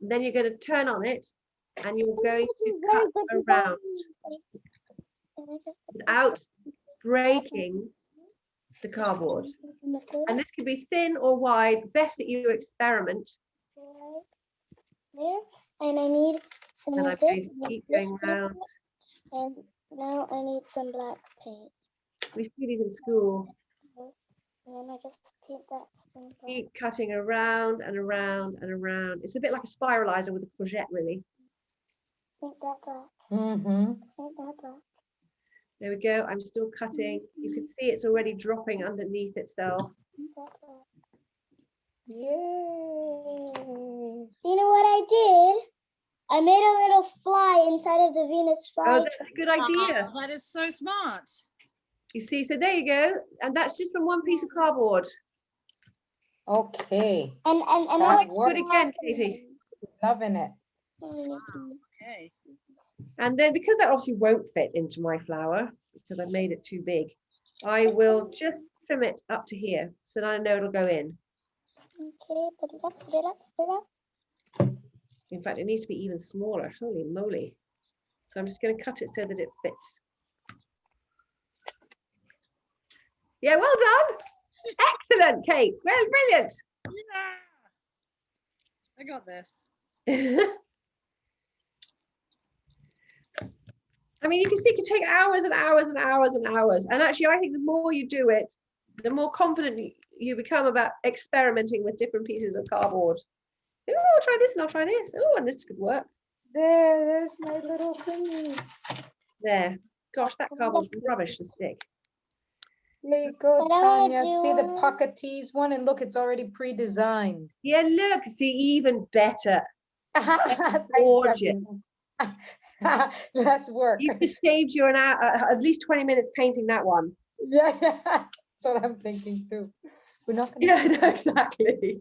And then you're going to turn on it, and you're going to cut around without breaking the cardboard. And this can be thin or wide. Best that you experiment. There, and I need some And of I'm this. going to keep going round. And now I need some black paint. We see these in school. And then I just paint that thing black. Keep cutting around and around and around. It's a bit like a spiralizer with a courgette, really. Paint that black. Mm-hmm. Paint that black. There we go. I'm still cutting. You can see it's already dropping underneath itself. Paint that black. Yay. You know what I did? I made a little fly inside of the Venus Oh, fly. that's a good idea. Oh, that is so smart. You see, so there you go. And that's just from one piece of cardboard. Okay, And That now it's Good again, Katie. loving it. Okay. And then because that obviously won't fit into my flower, because I made it too big, I will just trim it up to here so that I know it'll go in. Okay, put it up, put it up, put it up. In fact, it needs to be even smaller. Holy moly. So I'm just going to cut it so that it fits. Yeah, well done. Excellent, Kate. Well, brilliant. Yeah. I got this. I mean, you can see it can take hours and hours and hours and hours. And actually, I think the more you do it, the more confident you become about experimenting with different pieces of cardboard. Oh, I'll try this and I'll try this. Oh, and this could work. There's my little thingy. There. Gosh, that cardboard's rubbish to stick. There you go, But I wanna Tanya. do See the one. Pocketees one, and look, it's already pre-designed. Yeah, look, see, even better. Thanks, Gorgeous. Stephanie. Less work. You just saved you an hour, at least 20 minutes painting that one. Yeah, that's what I'm thinking too. We're not gonna. Yeah, no, exactly.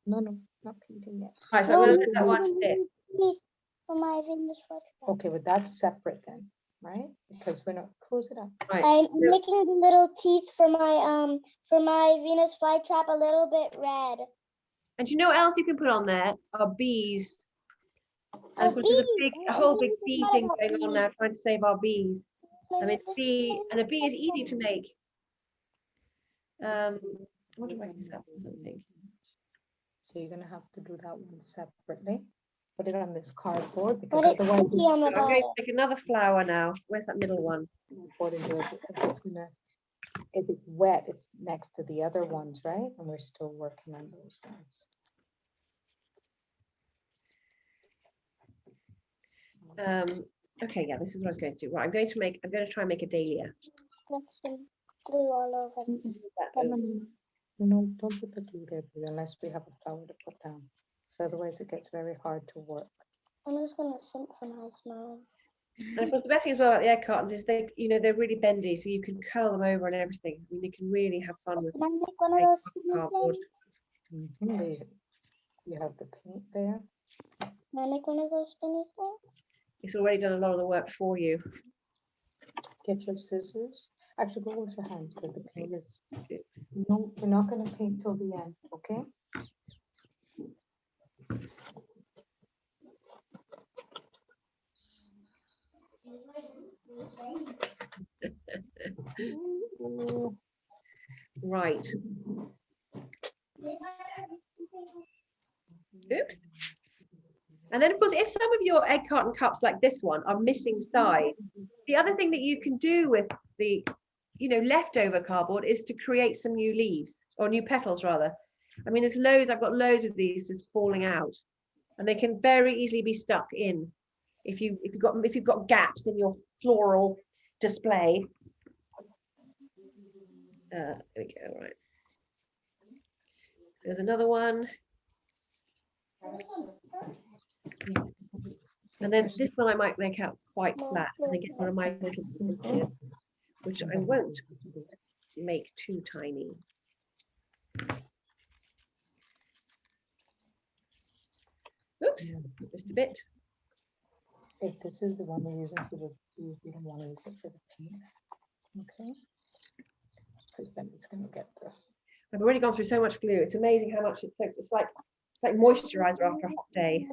No, not painting yet. Right, so I'm going to let that one sit. For my Venus flytrap. Okay, but that's separate then, right? Because we're not, close it up. Right. I'm making the little teeth for my Venus flytrap a little bit red. And do you know what else you can put on there? Are bees. And of course, there's a whole big bee thing going on now, trying to save our bees. I mean, a bee is easy to make. What do I use that for something? So you're gonna have to do that one separately. Put it on this cardboard because But it's otherwise sticky on So the I'm going bottom. to make another flower now. Where's that middle one? if it's wet, it's next to the other ones, right? And we're still working on those ones. Okay, yeah, this is what I was going to do. Right, I'm going to try and make a dahlia. That's some glue all over. No, don't put the glue there, Blue, unless we have a flower to put down. So otherwise it gets very hard to work. I'm just gonna synchronize mine. And of course, the best thing as well about the egg cartons is they're really bendy, so you can curl them over and everything. I mean, you can really have fun with Can I make one of those spinny cardboard. things? You have the paint there. Can I make one of those spinny things? It's already done a lot of the work for you. Get your scissors. Actually, go with your hands because the paint is. No, we're not going to paint till the end, okay? Right. Oops. And then, of course, if some of your egg carton cups like this one are missing sides, the other thing that you can do with the, leftover cardboard is to create some new leaves or new petals rather. I mean, there's loads, I've got loads of these just falling out, and they can very easily be stuck in if you've got gaps in your floral display. There we go, right. There's another one. And then this one I might make out quite flat and get one of my little pieces, which I won't make too tiny. Oops, just a bit. If this is the one we're using for the glue, we don't want to use it for the paint. Okay. Because then it's going to get the. I've already gone through so much glue. It's amazing how much it soaks. It's like moisturizer after a hot day.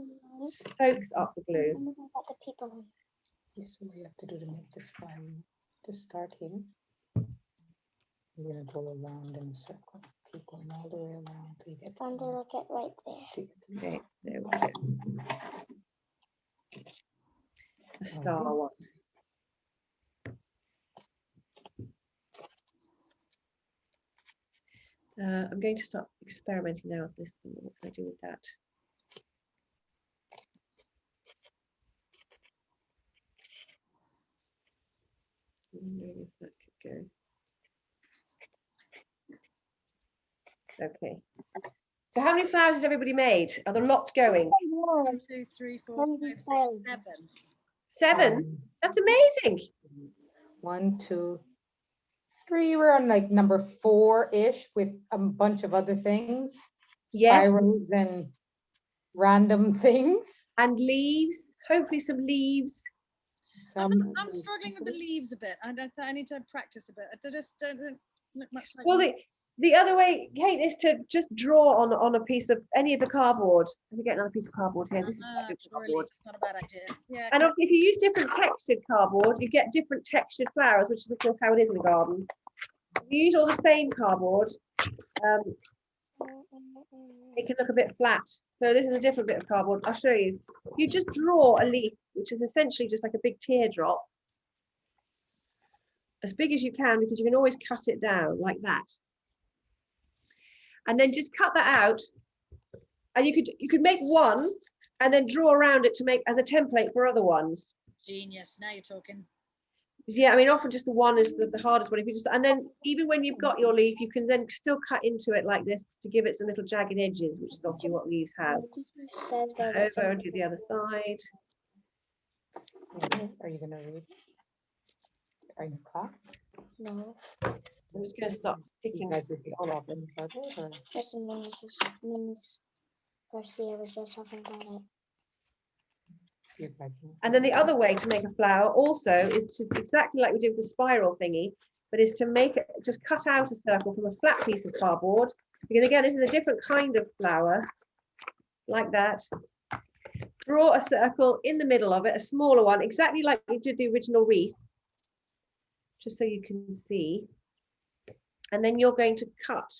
Soaks up the glue. This is what we have to do to make this flower. To start here, we're going to go around in a circle. Keep going all the way around till you get to And it'll get right there. Okay, there we go. A star one. I'm going to start experimenting now with this thing. What can I do with that? I'm wondering if that could go. Okay. So how many flowers has everybody made? Are there lots going? 1, 2, 3, 4, 5, 6, 7. 7? That's amazing. 1, 2, 3. We're on like number 4-ish with a bunch of other things. Yes. Spirals and random things. And leaves. Hopefully some leaves. I'm struggling with the leaves a bit. I need to practice a bit. I just don't look much like. Well, the other way, Kate, is to just draw on a piece of any of the cardboard. Let me get another piece of cardboard here. This is cardboard. It's not a bad idea. Yeah. And if you use different textured cardboard, you get different textured flowers, which is of course how it is in the garden. If you use all the same cardboard, it can look a bit flat. So this is a different bit of cardboard. I'll show you. You just draw a leaf, which is essentially just like a big teardrop, as big as you can, because you can always cut it down like that. And then just cut that out. And you could make one and then draw around it to make as a template for other ones. Genius. Now you're talking. Yeah, I mean, often just the one is the hardest one. If you just, and then even when you've got your leaf, you can then still cut into it like this to give it some little jagged edges, which is often what leaves have. Over and do the other side. Okay, are you gonna read? Are you caught? No, I'm just going to start You sticking. guys would be all up in trouble, or just Miss Garcia was just talking about it. you're writing? And then the other way to make a flower also is to exactly like we did with the spiral thingy, but is to make it, just cut out a circle from a flat piece of cardboard. Because again, this is a different kind of flower, like that. Draw a circle in the middle of it, a smaller one, exactly like we did the original wreath, just so you can see. And then you're going to cut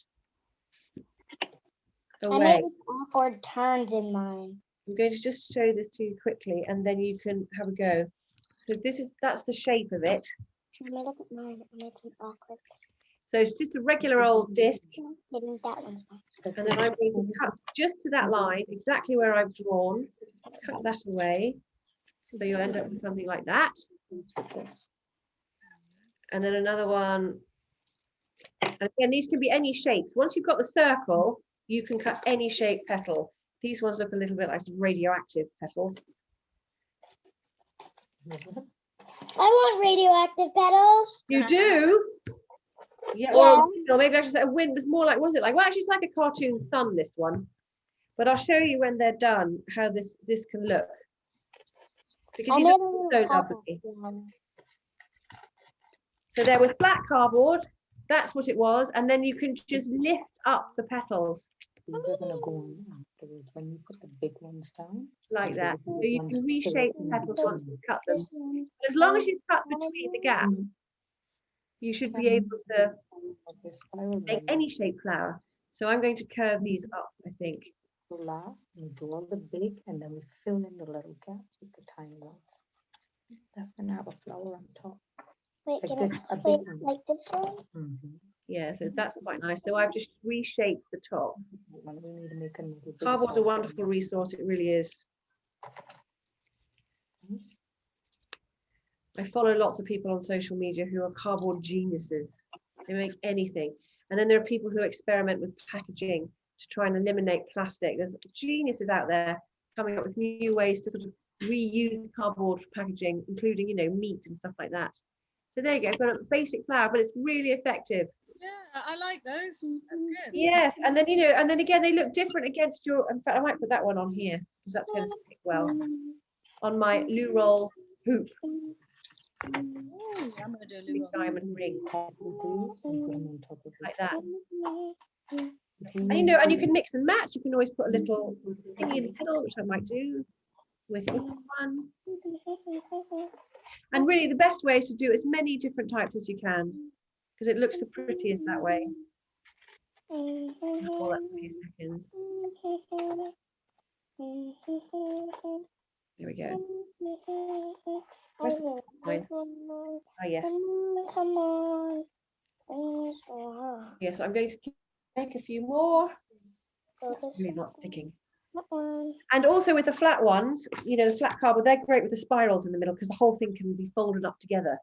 I away. made awkward turns in mine. I'm going to just show this to you quickly, and then you can have a go. So that's the shape of it. I made look at mine. I made some awkward. So it's just a regular old disc, Maybe that one's mine. and then I'm going to cut just to that line, exactly where I've drawn. Cut that away. So you'll end up with something like that. Yes. And then another one. And again, these can be any shapes. Once you've got the circle, you can cut any shape petal. These ones look a little bit like some radioactive petals. I want radioactive petals. You do? Yeah, or maybe I should say a wind was more like, what is it like? Well, actually, it's like a cartoon sun, this one. But I'll show you when they're done how this can look. Because I these made are a little so awkward lovely. one. So they're with flat cardboard. That's what it was. And then you can just lift up the petals These are gonna go on afterwards when you put the big ones down. like that. So you Ones can fill reshape in the petals between. once you cut them. This one. But as long as you cut between the gaps, you should be able to Okay, spiral make one any shape flower. So I'm going to curve these up, I think. will last. We do all the big, and then we fill in the little gaps with the tiny ones. That's gonna have a flower on top. Wait, Like can this, I a big wait one. like this one? Mhm. Yeah, so that's quite nice. So I've just reshaped the top. Well, we need to make another big Cardboard's a flower. wonderful resource, it really is. I follow lots of people on social media who are cardboard geniuses. They make anything. And then there are people who experiment with packaging to try and eliminate plastic. There's geniuses out there coming up with new ways to sort of reuse cardboard for packaging, including, you know, meat and stuff like that. So there you go, I've got a basic flower, but it's really effective. Yeah, I like those. That's good. Yes, and then, you know, and then again, they look different against your, in fact, I might put that one on here because that's going to stick well on my loo roll hoop, Ooh, I'm gonna do a big little. diamond ring Cut with these and put them on top of like this. that. If And you know, and you can mix and match. You can always put a little thingy in the middle, which I might do with this one. And really, the best way is to do as many different types as you can because it looks the prettiest that way. Hold that for a few seconds. There we go. Where's the line? Oh yes. Come on. Yes, I'm going to make a few more. Go That's this really not sticking. one. And also with the flat ones, you know, the flat cardboard, they're great with the spirals in the middle because the whole thing can be folded up together.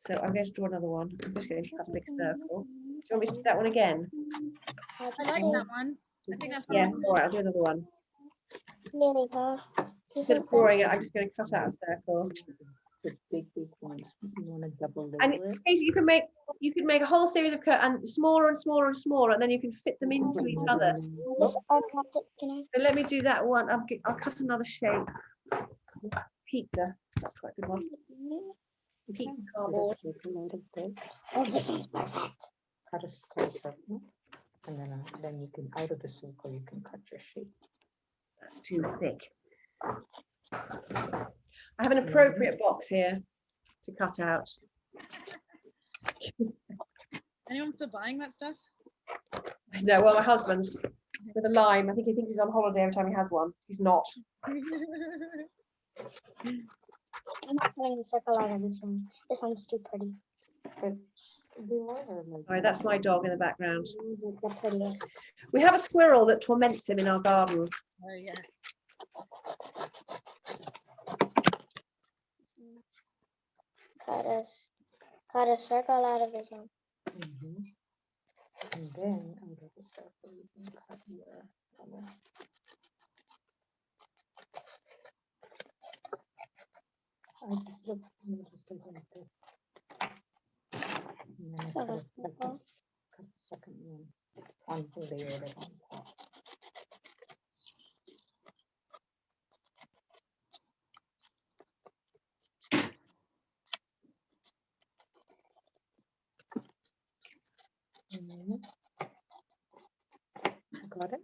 So I'm going to draw another one. I'm just going to cut a big circle. Do you want me to do that one again? I like that one. I think that's Yeah, one. all right, I'll do another one. Really, huh? Instead of drawing it, I'm just going to cut out a circle. The big ones. You want to double And layer it. you can make a whole series of and smaller and smaller and smaller, and then you can fit them into each other. This unwrapped, can I? So let me do that one. I'll cut another shape. Pizza. That's quite a good one. Pizza cardboard. Just take a load of this, Oh, this one's perfect. cut a circle, and then you can, out of the circle, you can cut your shape. That's too thick. I have an appropriate box here to cut out. Anyone still buying that stuff? No, well, my husband with a lime. I think he thinks he's on holiday every time he has one. He's not. I'm not putting the circle out of this one. This one's too pretty. Sorry, that's my dog in the background. The prettiest. We have a squirrel that torments him in our garden. Oh yeah. Cut a circle out of this one. Mhm. And then out of the circle, you can cut your color. Let me just do it like this. And then I So cut a that's second, simple. cut the second one on the layer it on top. Got it?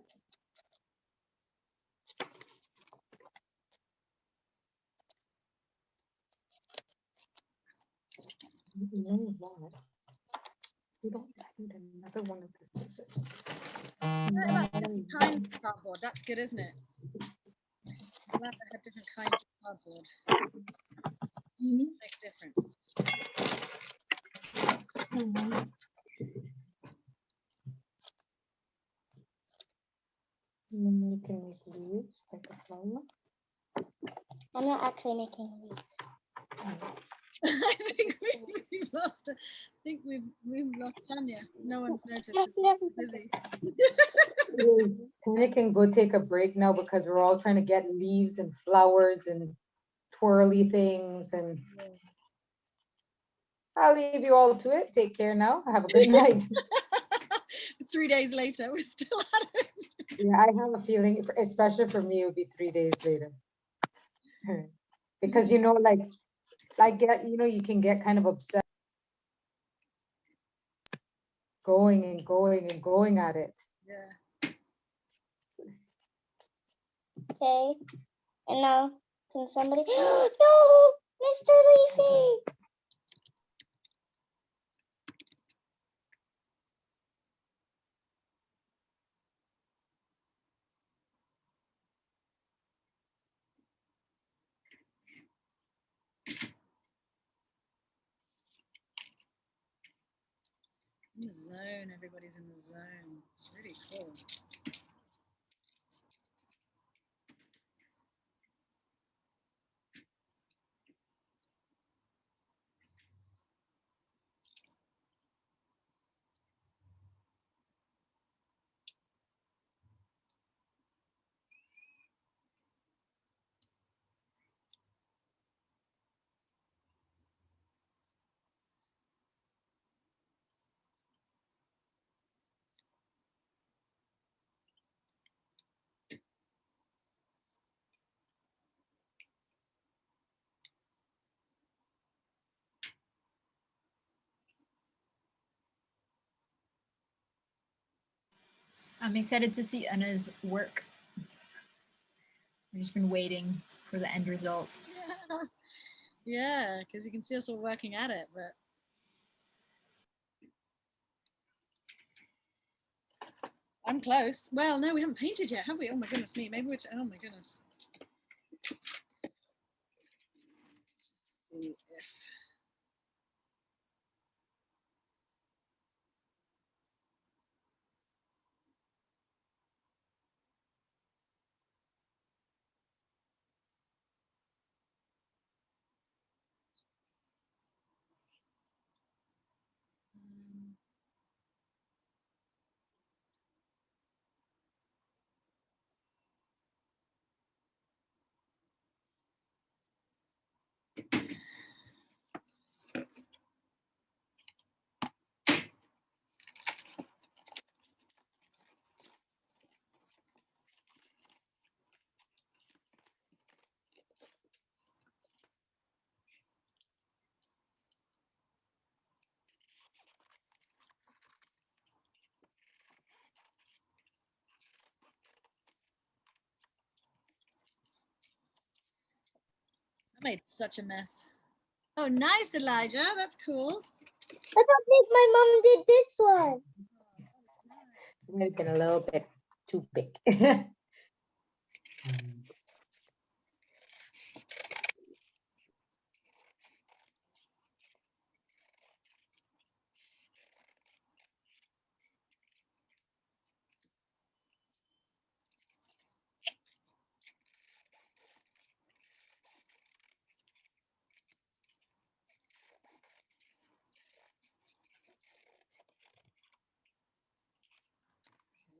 You know what? We don't need another one of the scissors. About different kinds of cardboard. That's good, isn't it? I'm glad they had different kinds of cardboard. Big difference. And then you can make leaves like a flower. I'm not actually making leaves. I think we've lost. I think we've lost Tanya. No one's noticed. Yes, She's yes. busy. Tanya can go take a break now because we're all trying to get leaves and flowers and twirly things, and I'll leave you all to it. Take care now. Have a good night. 3 days later, we're still at it. Yeah, I have a feeling, especially for me, it would be 3 days later. Because you know, you can get kind of obsessed going and going and going at it. Yeah. Okay. And now, can somebody? No, Mr. Leafy. In the zone, everybody's in the zone. It's really cool. I'm excited to see Anna's work. I've just been waiting for the end result. Yeah, because you can see us all working at it, but I'm close. Well, no, we haven't painted yet, have we? Oh my goodness me. Maybe we're. Oh my goodness. Let's just see if. I made such a mess. Oh, nice, Elijah. That's cool. I don't think my mom did this one. It might have been a little bit too big.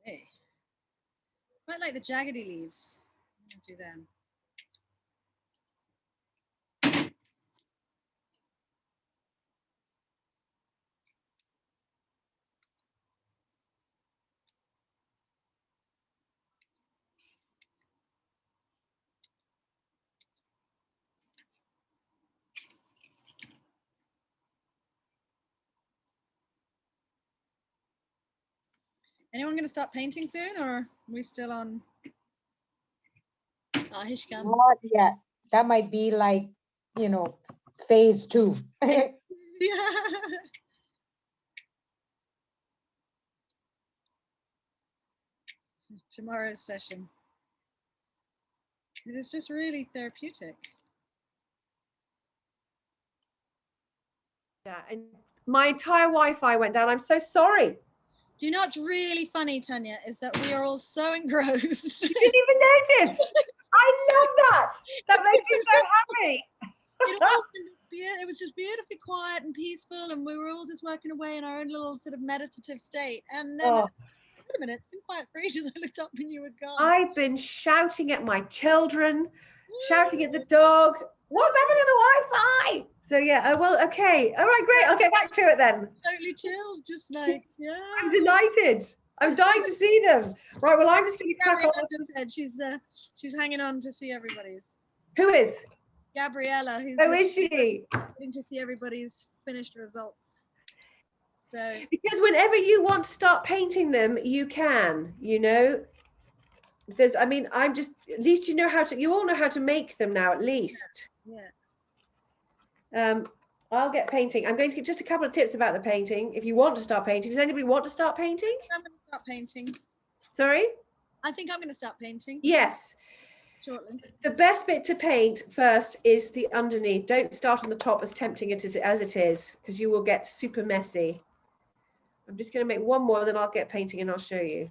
Okay. Quite like the jaggedy leaves. I'm gonna do them. Anyone going to start painting soon, or are we still on? Oh, here she comes. Not yet. That might be like, you know, phase 2. Yeah. Tomorrow's session. It is just really therapeutic. Yeah, and my entire Wi-Fi went down. I'm so sorry. Do you know what's really funny, Tanya, is that we are all so engrossed. You didn't even notice. I love that. That makes me so happy. It was just beautifully quiet and peaceful, and we were all just working away in our own little sort of meditative state. And then, Oh, wait a minute, it's been quiet for ages. I looked up and you were gone. I've been shouting at my children, shouting at the dog. What's happening to the Wi-Fi? So yeah, oh, well, okay. All right, great. I'll get back to it then. Totally chilled, just like, yeah. I'm delighted. I'm dying to see them. Right, well, I'm just going to crack on. Gabriella just said she's hanging on to see everybody's. Who is? Gabriella, who's Oh, is she? waiting to see everybody's finished results. So Because whenever you want to start painting them, you can, you know. I mean, I'm just, at least you all know how to make them now, at least. yeah. I'll get painting. I'm going to give just a couple of tips about the painting. If you want to start painting, does anybody want to start painting? I'm going to start painting. Sorry? I think I'm going to start painting. Yes. Shortly. The best bit to paint first is the underneath. Don't start on the top, as tempting as it is, because you will get super messy. I'm just going to make one more, then I'll get painting and I'll show you.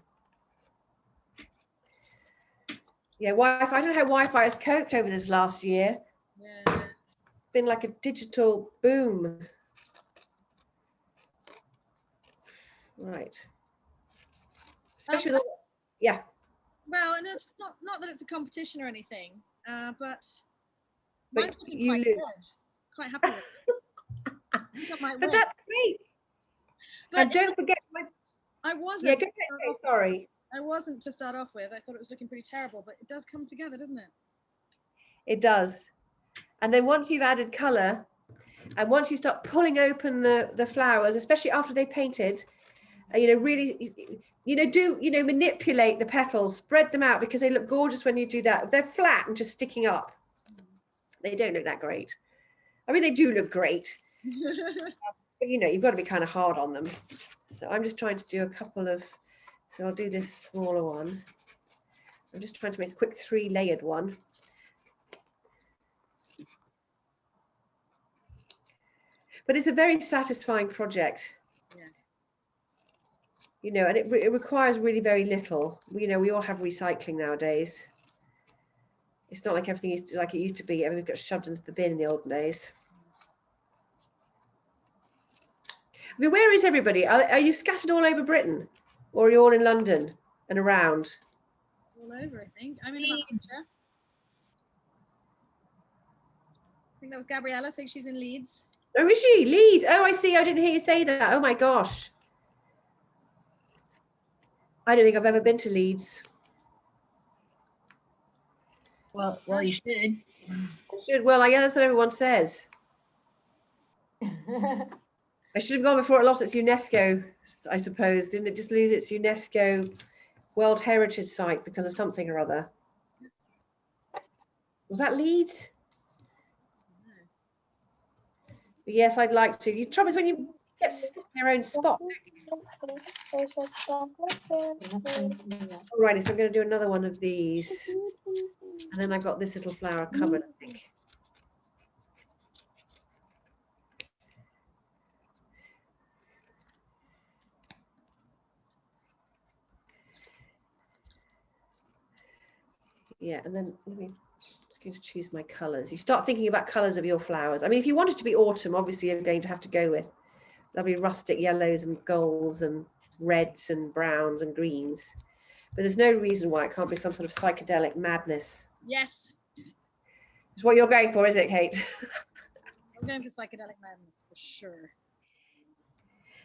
Yeah, Wi-Fi. I don't know how Wi-Fi has coped over this last year. Yeah. It's been like a digital boom. Right. Especially with all, yeah. Well, and it's not that it's a competition or anything, but But mine's looking you quite lose. good. Quite happy with it. I think I might But win. that's great. But And don't forget, I wasn't. yeah, go ahead. Sorry. I wasn't to start off with. I thought it was looking pretty terrible, but it does come together, doesn't it? It does. And then once you've added colour, and once you start pulling open the flowers, especially after they painted, you know, really, manipulate the petals, spread them out, because they look gorgeous when you do that. If they're flat and just sticking up, they don't look that great. I mean, they do look great, but you know, you've got to be kind of hard on them. So I'm just trying to do a couple of, so I'll do this smaller one. I'm just trying to make a quick 3-layered one. But it's a very satisfying project. Yeah. You know, and it requires really very little. You know, we all have recycling nowadays. It's not like everything like it used to be. Everything got shoved into the bin in the olden days. I mean, where is everybody? Are you scattered all over Britain, or are you all in London and around? All over, I think. I mean, Leeds. I think that was Gabriella saying she's in Leeds. Oh, is she? Leeds. Oh, I see. I didn't hear you say that. Oh my gosh. I don't think I've ever been to Leeds. Well, you should. I should. Well, I guess that's what everyone says. I should have gone before it lost its UNESCO, I suppose. Didn't it just lose its UNESCO World Heritage Site because of something or other? Was that Leeds? But yes, I'd like to. The trouble is when you get stuck in your own spot. Alrighty, so I'm going to do another one of these. And then I've got this little flower covered, I think. Yeah, and then I'm just going to choose my colours. You start thinking about colours of your flowers. I mean, if you want it to be autumn, obviously you're going to have to go with lovely rustic yellows and golds and reds and browns and greens. But there's no reason why it can't be some sort of psychedelic madness. Yes. It's what you're going for, is it, Kate? I'm going for psychedelic madness for sure.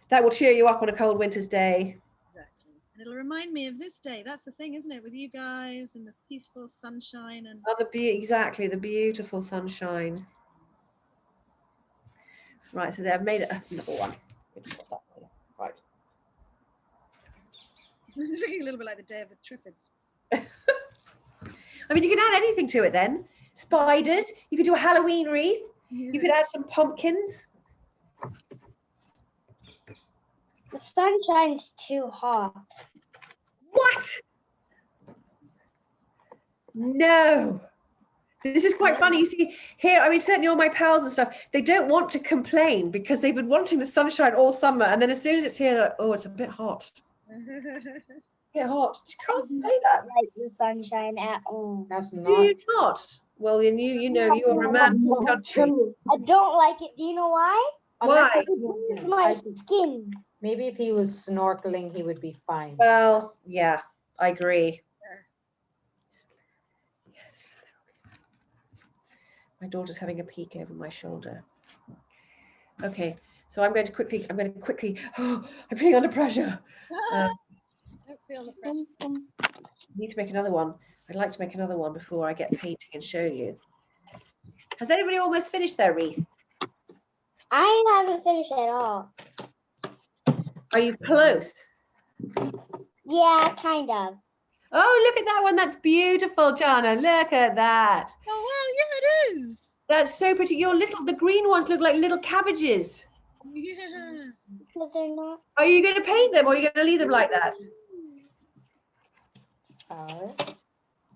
That will cheer you up on a cold winter's day. Exactly. And it'll remind me of this day. That's the thing, isn't it? With you guys and the peaceful sunshine and Exactly, the beautiful sunshine. Right, so there I've made another one. Right. It's looking a little bit like the Day of the Triffids. I mean, you can add anything to it then. Spiders. You could do a Halloween wreath. You could add some pumpkins. The sunshine's too hot. What? No. This is quite funny. You see here, I mean, certainly all my pals and stuff, they don't want to complain because they've been wanting the sunshine all summer. And then as soon as it's here, they're like, oh, it's a bit hot. Yeah, hot. You can't say that. Like the sunshine at all. That's Do not you not? Well, then you know, you're a man from the country. I don't like it. Do you know why? unless Why? It burns my skin. maybe if he was snorkeling, he would be fine. Well, yeah, I agree. Yes. My daughter's having a peek over my shoulder. Okay, so I'm going to quickly, oh, I'm feeling under pressure. Don't feel the pressure. Need to make another one. I'd like to make another one before I get painting and show you. Has anybody almost finished their wreath? I haven't finished at all. Are you close? Yeah, kind of. Oh, look at that one. That's beautiful, Jana. Look at that. Oh, wow, yeah, it is. That's so pretty. The green ones look like little cabbages. Yeah. Because they're not. Are you going to paint them or are you going to leave them like that?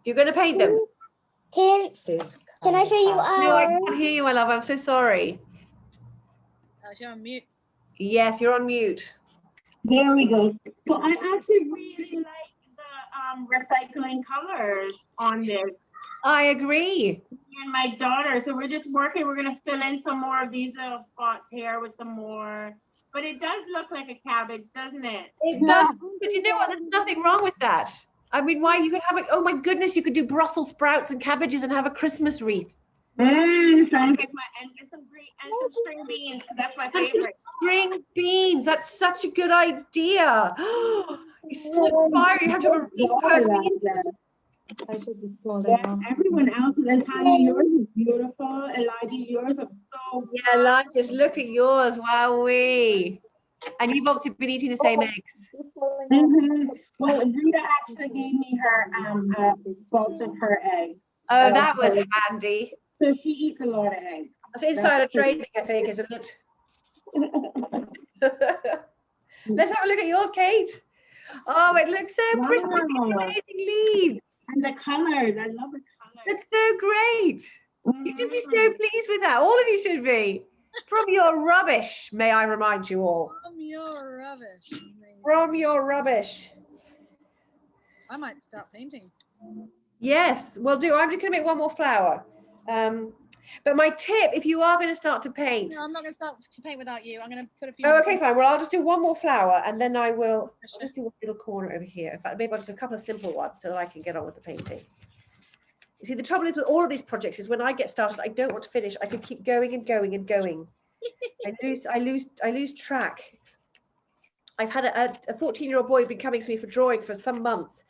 You're going to paint them? Can I show you No, I ours? can't hear you, my love. I'm so sorry. Oh, you're on mute. Yes, you're on mute. There we go. So I actually really like the recycling colors on this. I agree. And my daughter, so we're just working. We're gonna fill in some more of these little spots here with some more. But it does look like a cabbage, doesn't it? It does. But you know what? There's nothing wrong with that. I mean, why you could have it? Oh my goodness, you could do Brussels sprouts and cabbages and have a Christmas wreath. And some green and some string beans. That's my And some favorite. string beans. That's such a good idea. It's so fire. You have to have a wreath person. I should be scrolling Yeah, down. everyone else's, and Tanya, yours is beautiful. Elijah, yours are so Yeah, like, just look at yours. Wowee. And you've obviously been eating the same eggs. Mhm. Well, Rita actually gave me her box of her eggs. Oh, that was handy. So she eats a lot of eggs. That's insider trading, I think, isn't it? Let's have a look at yours, Kate. Oh, it looks so pretty. Wow. Amazing leaves. And the colors, I love the colors. It's so great. You should be so pleased with that. All of you should be. From your rubbish, may I remind you all. From your rubbish. Amazing. From your rubbish. I might start painting. Yes, will do. I'm just going to make one more flower. But my tip, if you are going to start to paint. No, I'm not going to start to paint without you. I'm going to put a few. Oh, okay, fine. Well, I'll just do one more flower and then I'll just do a little corner over here. In fact, maybe I'll just do a couple of simple ones so that I can get on with the painting. You see, the trouble is with all of these projects is when I get started, I don't want to finish. I can keep going and going and going. I lose track. I've had a 14-year-old boy who'd been coming to me for drawing for some months,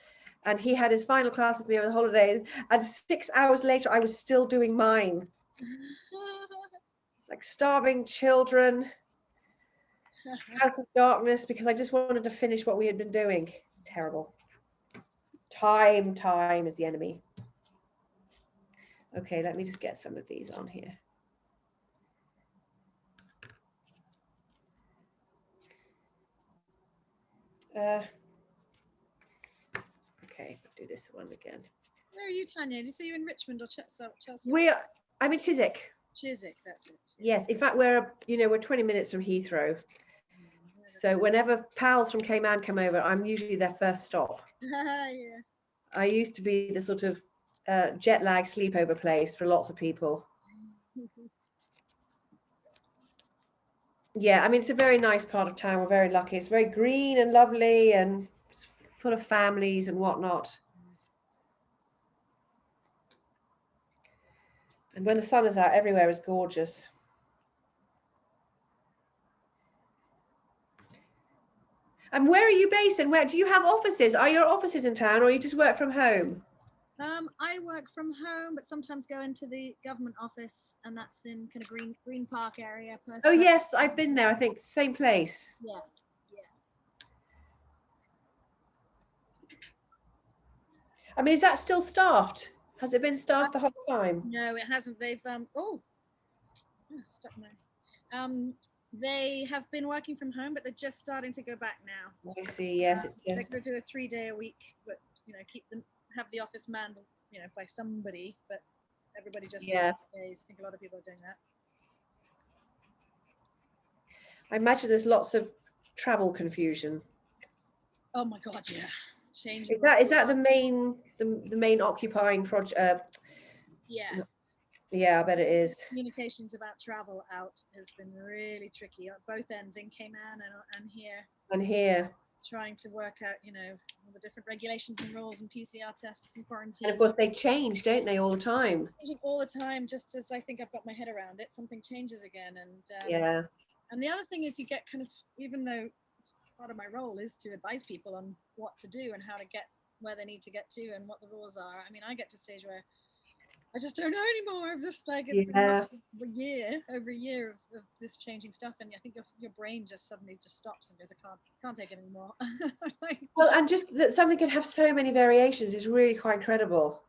and he had his final class with me over the holidays, and 6 hours later, I was still doing mine. It's like starving children, House of Darkness, because I just wanted to finish what we had been doing. It's terrible. Time is the enemy. Okay, let me just get some of these on here. Okay, do this one again. Where are you, Tanya? Did you say you're in Richmond or Chelsea? I'm in Chiswick. Chiswick, that's it. Yes, in fact, we're 20 minutes from Heathrow. So whenever pals from Cayman come over, I'm usually their first stop. Yeah. I used to be the sort of jet lag sleepover place for lots of people. Yeah, I mean, it's a very nice part of town. We're very lucky. It's very green and lovely and it's full of families and whatnot. And when the sun is out, everywhere is gorgeous. And where are you based and where do you have offices? Are your offices in town or you just work from home? I work from home, but sometimes go into the government office, and that's in kind of Green Park area. Oh yes, I've been there. I think same place. Yeah. I mean, is that still staffed? Has it been staffed the whole time? No, it hasn't. They've stuck my they have been working from home, but they're just starting to go back now. I see. Yes, it's They're going to do a 3-day a week, but have the office manned, by somebody, but everybody just doing 3 days. I think a lot of people are doing that. I imagine there's lots of travel confusion. Oh my God, yeah. Is that the main occupying project? Yes. Yeah, I bet it is. Communications about travel out has been really tricky at both ends, in Cayman and here. And here. Trying to work out, all the different regulations and rules and PCR tests and quarantine. And of course they change, don't they, all the time? Changing all the time, just as I think I've got my head around it, something changes again. And yeah. And the other thing is you get kind of, even though part of my role is to advise people on what to do and how to get where they need to get to and what the rules are. I mean, I get to a stage where I just don't know anymore. I'm just like, it's been over a year of this changing stuff, and I think your brain just suddenly just stops and goes, I can't take it anymore. Well, and just that something can have so many variations is really quite incredible.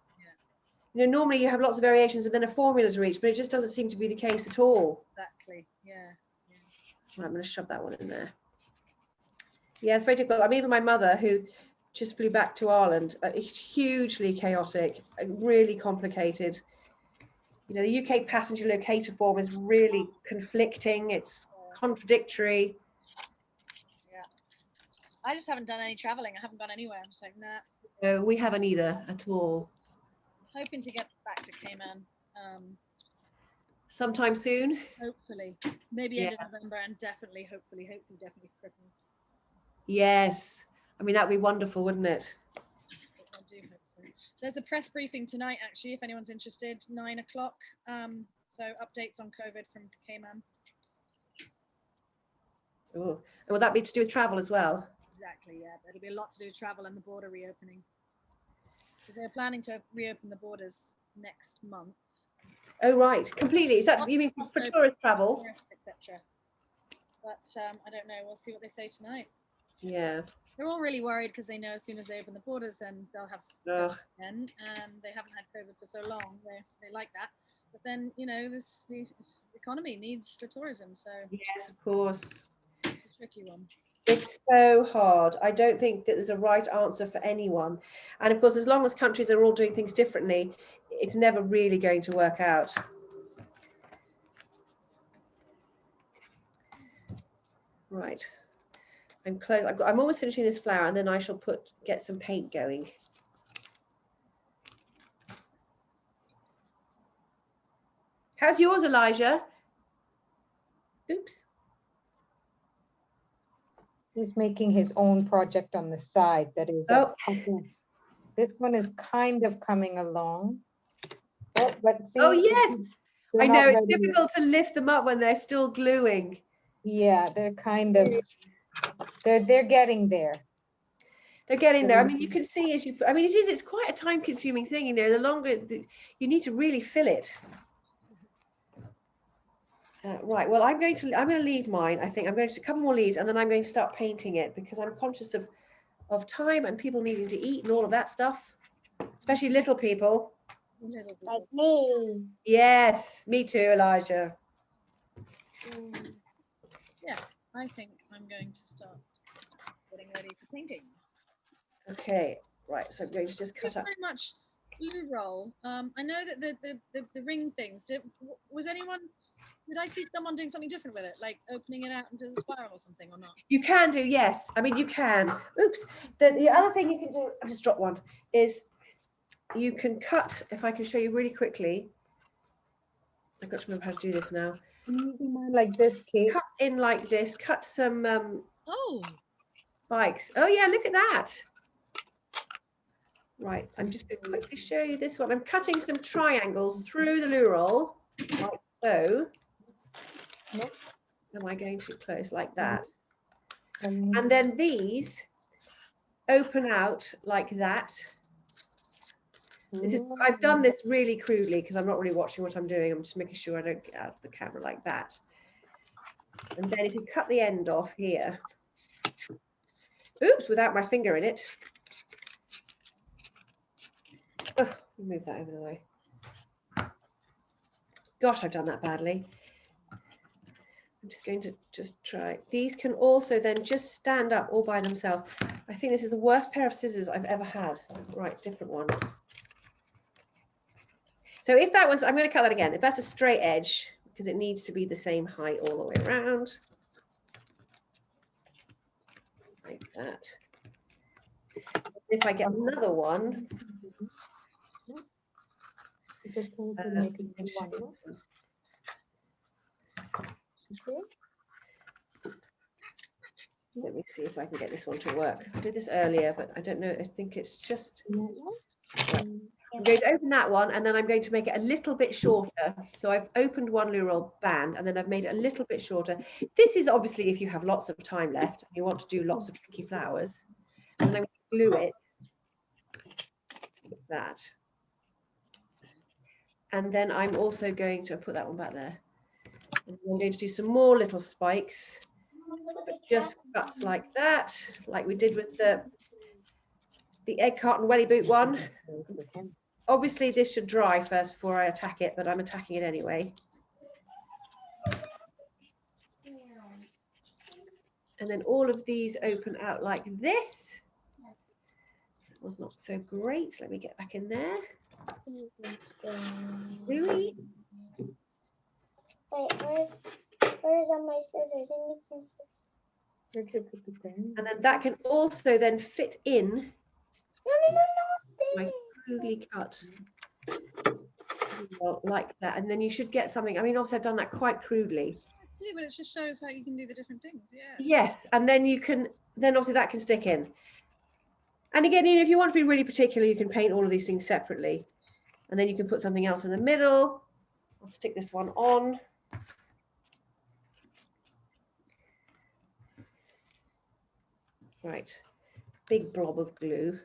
Yeah. Normally you have lots of variations and then a formula's reached, but it just doesn't seem to be the case at all. Exactly. Yeah. Right, I'm going to shove that one in there. Yeah, it's very difficult. I mean, even my mother, who just flew back to Ireland, hugely chaotic, really complicated. The UK passenger locator form is really conflicting. It's contradictory. Yeah. I just haven't done any traveling. I haven't gone anywhere. I'm just like, nah. No, we haven't either at all. Hoping to get back to Cayman. Sometime soon. Hopefully. Maybe end of November, and definitely for Christmas. Yes. I mean, that'd be wonderful, wouldn't it? I do hope so. There's a press briefing tonight, actually, if anyone's interested, 9 o'clock. So updates on COVID from Cayman. Oh, and will that be to do with travel as well? Exactly, yeah. There'll be a lot to do with travel and the border reopening. Because they're planning to reopen the borders next month. Oh, right. Completely. Is that, you mean for tourist travel? Tourists, etc. But I don't know. We'll see what they say tonight. Yeah. They're all really worried because they know as soon as they open the borders, then they'll have COVID again, and they haven't had COVID for so long. They like that. But then, this economy needs the tourism. So yes, of course. It's a tricky one. It's so hard. I don't think that there's a right answer for anyone. And of course, as long as countries are all doing things differently, it's never really going to work out. Right. I'm close. I'm almost finishing this flower, and then I shall get some paint going. How's yours, Elijah? Oops. He's making his own project on the side. That is, this one is kind of coming along. But see, yes, I know it's difficult to lift them up when they're still gluing. Yeah, they're kind of. They're getting there. They're getting there. I mean, you can see it's quite a time-consuming thing. The longer you need to really fill it. Right. Well, I'm going to leave mine. I think I'm going to a couple more leaves, and then I'm going to start painting it because I'm conscious of time and people needing to eat and all of that stuff, especially little people. Like me. Yes, me too, Elijah. Yes, I think I'm going to start getting ready for painting. Okay, right. So I'm going to just cut up. Very much glue roll. I know that the ring things. Did I see someone doing something different with it, like opening it out into the spiral or something, or not? You can do, yes. I mean, you can. Oops. The other thing you can do, I just dropped one, is you can cut, if I can show you really quickly. I've got to remember how to do this now. Like this, Kate. Cut in like this, cut some spikes. Oh yeah, look at that. Right, I'm just going to quickly show you this one. I'm cutting some triangles through the loo roll, like so. Nope. Am I going too close? Like that. And then these open out like that. I've done this really crudely because I'm not really watching what I'm doing. I'm just making sure I don't get out of the camera like that. And then if you cut the end off here, oops, without my finger in it. Move that over the way. Gosh, I've done that badly. I'm just going to try. These can also then just stand up all by themselves. I think this is the worst pair of scissors I've ever had. Right, different ones. So if that was, I'm going to cut that again. If that's a straight edge, because it needs to be the same height all the way around. Like that. If I get another one. Just going to make it one. Let me see if I can get this one to work. I did this earlier, but I don't know. I think it's just. Right. I'm going to open that one, and then I'm going to make it a little bit shorter. So I've opened one loo roll band, and then I've made it a little bit shorter. This is obviously if you have lots of time left and you want to do lots of tricky flowers. And I'm going to glue it like that. And then I'm also going to put that one back there. And I'm going to do some more little spikes, but just cuts like that, like we did with the egg carton welly boot one. Obviously this should dry first before I attack it, but I'm attacking it anyway. And then all of these open out like this. That was not so great. Let me get back in there. Really? Wait, where's on my scissors? I need some scissors. And then that can also then fit in No. my crudely cut. Like that. And then you should get something. I mean, obviously I've done that quite crudely. I see, but it just shows how you can do the different things. Yeah. Yes, and then you can, then obviously that can stick in. And again, you know, if you want to be really particular, you can paint all of these things separately. And then you can put something else in the middle. I'll stick this one on. Right, big blob of glue.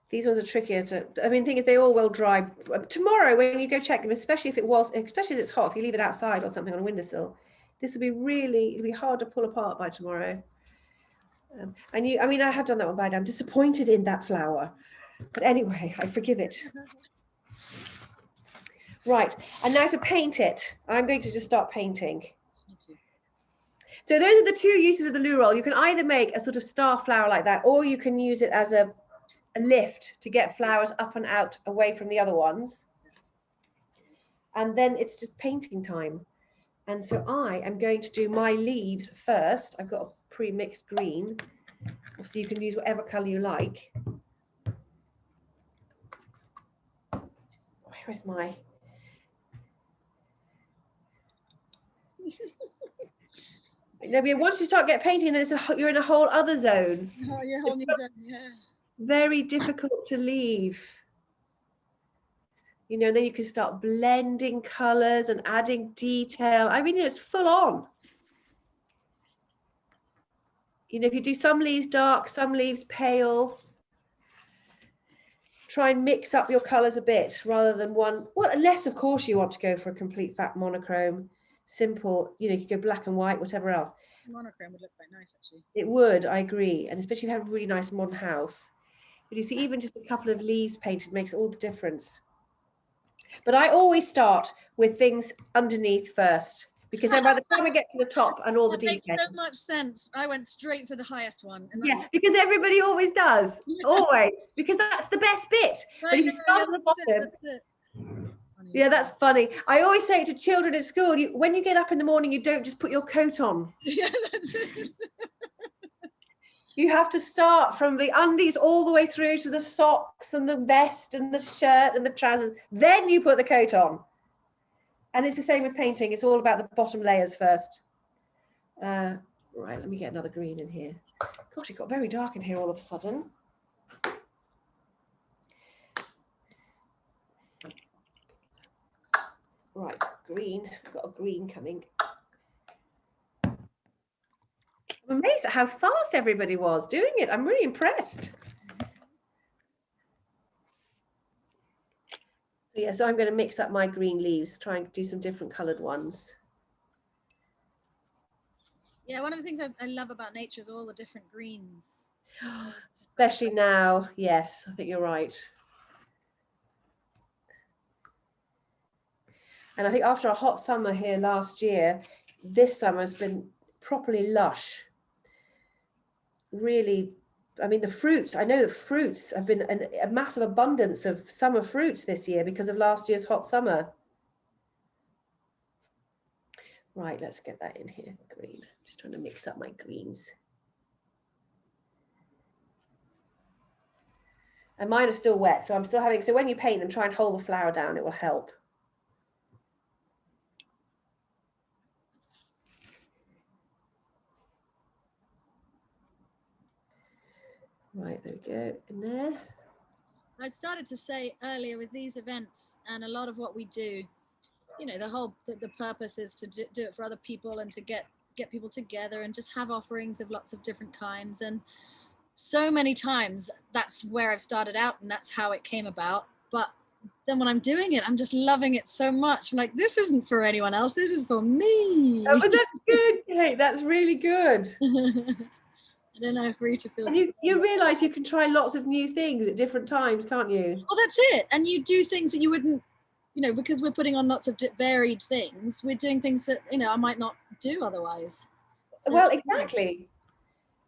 These ones are trickier to, I mean, the thing is they all will dry. Tomorrow when you go check them, especially if it was, especially if it's hot, if you leave it outside or something on a windowsill, this will be really, it'll be hard to pull apart by tomorrow. I mean, I have done that one bad. I'm disappointed in that flower. But anyway, I forgive it. Right, and now to paint it, I'm going to just start painting. So those are the two uses of the loo roll. You can either make a sort of star flower like that, or you can use it as a lift to get flowers up and out away from the other ones. And then it's just painting time. And so I am going to do my leaves first. I've got a pre-mixed green. Obviously you can use whatever color you like. Where is my... No, but once you start getting painting, then you're in a whole other zone. Oh, yeah, whole new zone, yeah. Very difficult to leave. You know, then you can start blending colors and adding detail. I mean, it's full on. You know, if you do some leaves dark, some leaves pale, try and mix up your colors a bit rather than one. Well, unless of course you want to go for a complete fat monochrome, simple, you know, you could go black and white, whatever else. Monochrome would look quite nice, actually. It would, I agree. And especially if you have a really nice modern house. But you see, even just a couple of leaves painted makes all the difference. But I always start with things underneath first, because then by the time I get to the top and all the details. Makes so much sense. I went straight for the highest one. And Yeah, because everybody always does, always, because that's the best bit. But if you start at the bottom, yeah, that's funny. I always say to children at school, when you get up in the morning, you don't just put your coat on. Yeah, that's it. You have to start from the undies all the way through to the socks and the vest and the shirt and the trousers. Then you put the coat on. And it's the same with painting. It's all about the bottom layers first. Right, let me get another green in here. Gosh, it got very dark in here all of a sudden. Right, green. I've got a green coming. I'm amazed at how fast everybody was doing it. I'm really impressed. So yeah, so I'm going to mix up my green leaves, try and do some different coloured ones. Yeah, one of the things I love about nature is all the different greens. Especially now. Yes, I think you're right. And I think after a hot summer here last year, this summer has been properly lush. Really, I mean, the fruits, I know the fruits have been a massive abundance of summer fruits this year because of last year's hot summer. Right, let's get that in here, green. Just trying to mix up my greens. And mine are still wet, so I'm still having, so when you paint them, try and hold the flower down, it will help. Right, there we go, in there. I started to say earlier with these events and a lot of what we do, you know, the purpose is to do it for other people and to get people together and just have offerings of lots of different kinds. And so many times that's where I've started out and that's how it came about. But then when I'm doing it, I'm just loving it so much. I'm like, this isn't for anyone else. This is for me. Oh, but that's good, Kate. That's really good. I don't know if Rita feels. And you realise you can try lots of new things at different times, can't you? Well, that's it. And you do things that you wouldn't, you know, because we're putting on lots of varied things. We're doing things that, you know, I might not do otherwise. So well, exactly.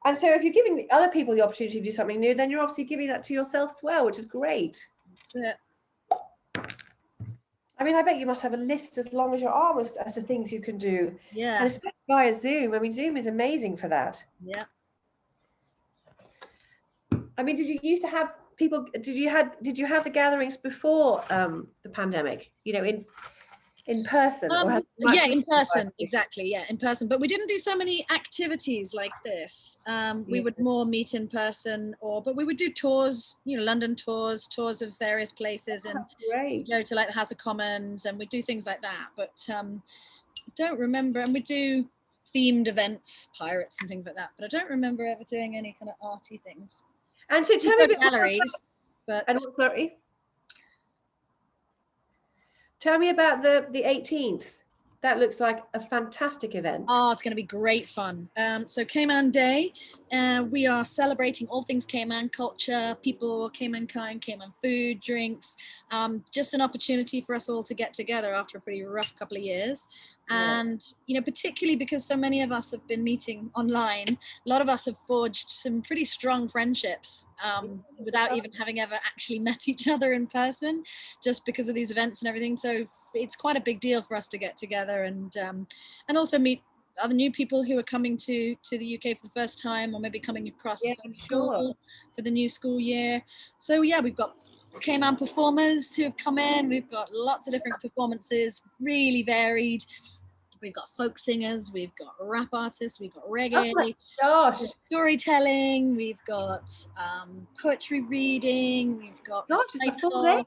And so if you're giving the other people the opportunity to do something new, then you're obviously giving that to yourself as well, which is great. That's it. I mean, I bet you must have a list as long as your arm as to things you can do. Yeah. And especially via Zoom. I mean, Zoom is amazing for that. Yeah. I mean, did you used to have people, did you have the gatherings before the pandemic, you know, in person? Or yeah, in person, exactly. Yeah, in person. But we didn't do so many activities like this. We would more meet in person, but we would do tours, you know, London tours of various places, and go to like the House of Commons, and we do things like that. But I don't remember, and we do themed events, pirates and things like that. But I don't remember ever doing any kind of arty things. And so tell me a bit galleries, but sorry. Tell me about the 18th. That looks like a fantastic event. Oh, it's going to be great fun. So Cayman Day, we are celebrating all things Cayman culture, people, Cayman kind, Cayman food, drinks, just an opportunity for us all to get together after a pretty rough couple of years. And, you know, particularly because so many of us have been meeting online, a lot of us have forged some pretty strong friendships without even having ever actually met each other in person, just because of these events and everything. So it's quite a big deal for us to get together and also meet other new people who are coming to the UK for the first time, or maybe coming across for school for the new school year. So yeah, we've got Cayman performers who have come in. We've got lots of different performances, really varied. We've got folk singers, we've got rap artists, we've got reggae, storytelling, we've got poetry reading, we've got recital.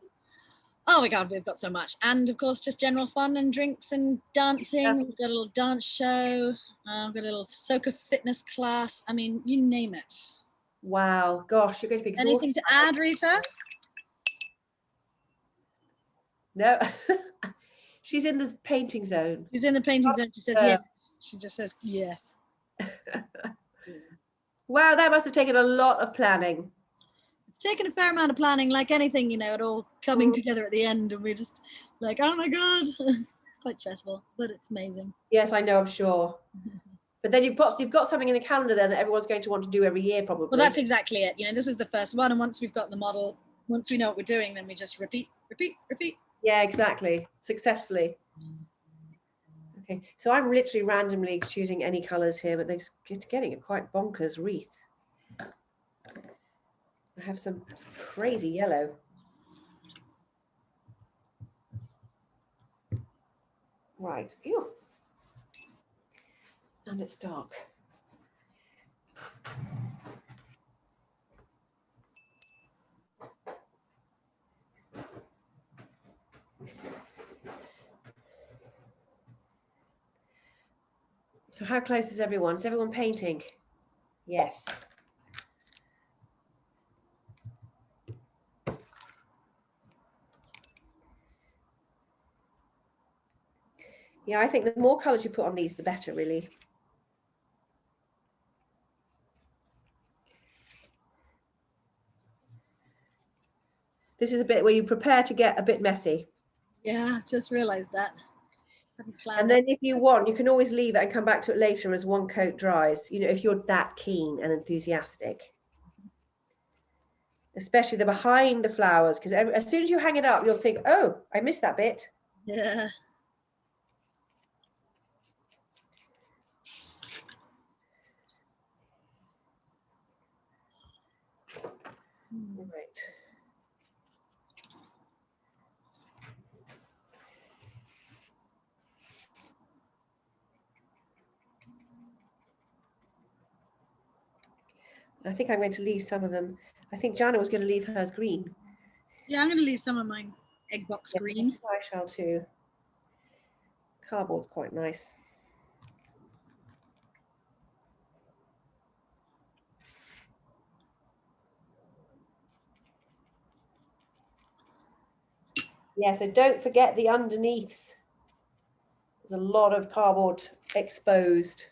Oh my God, we've got so much. And of course, just general fun and drinks and dancing. We've got a little dance show. We've got a little soca fitness class. I mean, you name it. Wow, gosh, you're going to be exhausted. Anything to add, Rita? No. She's in the painting zone. She's in the painting zone. She says yes. She just says yes. Wow, that must have taken a lot of planning. It's taken a fair amount of planning, like anything, you know, it all coming together at the end, and we're just like, oh my God. It's quite stressful, but it's amazing. Yes, I know, I'm sure. But then you've got something in the calendar then that everyone's going to want to do every year, probably. Well, that's exactly it. You know, this is the first one, and once we've got the model, once we know what we're doing, then we just repeat. Yeah, exactly. Successfully. Okay, so I'm literally randomly choosing any colors here, but they're getting a quite bonkers wreath. I have some crazy yellow. Right. Ew. And it's dark. So how close is everyone? Is everyone painting? Yes. Yeah, I think the more colours you put on these, the better, really. This is a bit where you prepare to get a bit messy. Yeah, just realized that. Hadn't planned And then if you want, you can always leave it and come back to it later as one coat dries, you know, if you're that keen and enthusiastic. Especially the behind the flowers, because as soon as you hang it up, you'll think, oh, I missed that bit. Yeah. Right. I think I'm going to leave some of them. I think Jana was going to leave hers green. Yeah, I'm going to leave some of mine egg box Yeah, green. I shall too. Cardboard's quite nice. Yeah, so don't forget the underneaths. There's a lot of cardboard exposed.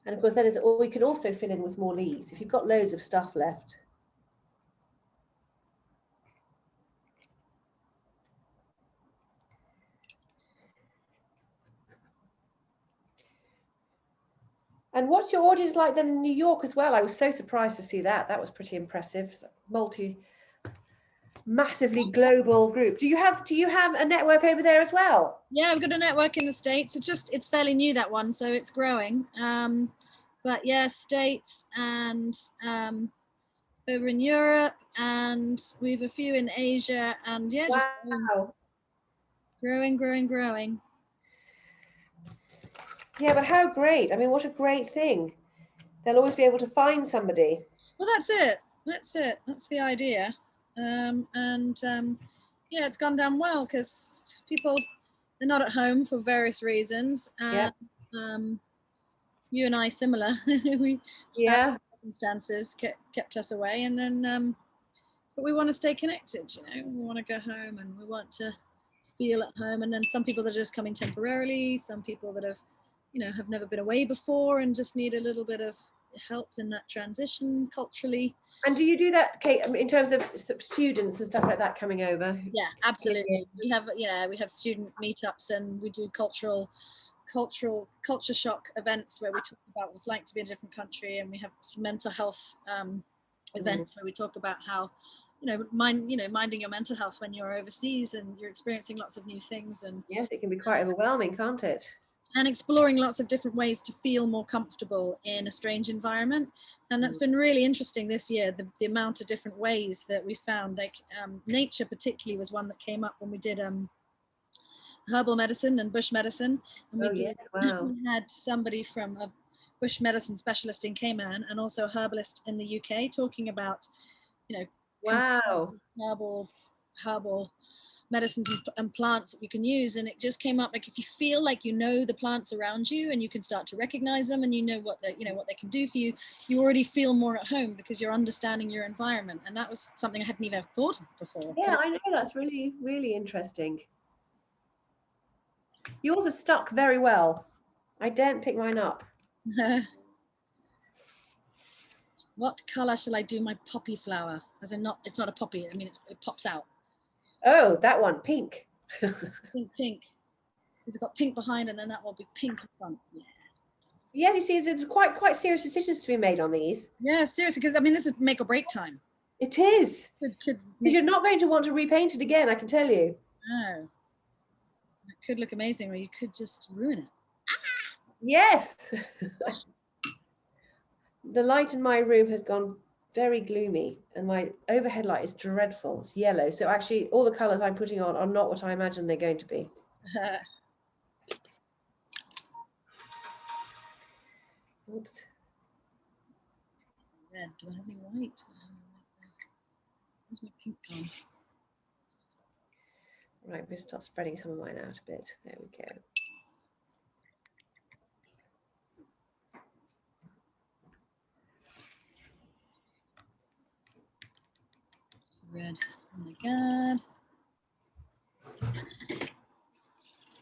And of course, then we can also fill in with more leaves if you've got loads of stuff left. And what's your audience like then in New York as well? I was so surprised to see that. That was pretty impressive. Massively global group. Do you have a network over there as well? Yeah, I've got a network in the States. It's fairly new, that one, so it's growing. But yeah, States and over in Europe, and we have a few in Asia, and yeah, just Wow. growing. Yeah, but how great. I mean, what a great thing. They'll always be able to find somebody. Well, that's it. That's the idea. Yeah, it's gone down well because people, they're not at home for various reasons. Yeah. You and I similar. we Yeah. circumstances kept us away, and then but we want to stay connected. You know, we want to go home and we want to feel at home. And then some people that are just coming temporarily, some people that have never been away before and just need a little bit of help in that transition culturally. And do you do that, Kate, in terms of students and stuff like that coming over? Yeah, absolutely. We have student meetups, and we do culture shock events where we talk about what it's like to be in a different country, and we have mental health events where we talk about how minding your mental health when you're overseas and you're experiencing lots of new things. And yes, it can be quite overwhelming, can't it? And exploring lots of different ways to feel more comfortable in a strange environment. And that's been really interesting this year, the amount of different ways that we found. Like nature particularly was one that came up when we did herbal medicine and bush medicine. And we had somebody from a bush medicine specialist in Cayman and also a herbalist in the UK talking about, herbal medicines and plants that you can use. And it just came up like, if you feel like the plants around you and you can start to recognize them and what they can do for you, you already feel more at home because you're understanding your environment. And that was something I hadn't even thought of before. Yeah, I know, that's really, really interesting. Yours are stuck very well. I daren't pick mine up. What color shall I do my poppy flower? As in, it's not a poppy. I mean, it pops out. Oh, that one, pink. Pink. Because it's got pink behind, and then that will be pink in front. Yeah. Yes, you see, there's quite serious decisions to be made on these. Yeah, seriously, because I mean, this is make or break time. It is. Because you're not going to want to repaint it again, I can tell you. No. It could look amazing, or you could just ruin it. Yes. The light in my room has gone very gloomy, and my overhead light is dreadful. It's yellow. So actually all the colors I'm putting on are not what I imagine they're going to be. Oops. Red. Do I have any white? Where's my pink gone? Right, I'm going to start spreading some of mine out a bit. There we go. Red. Oh my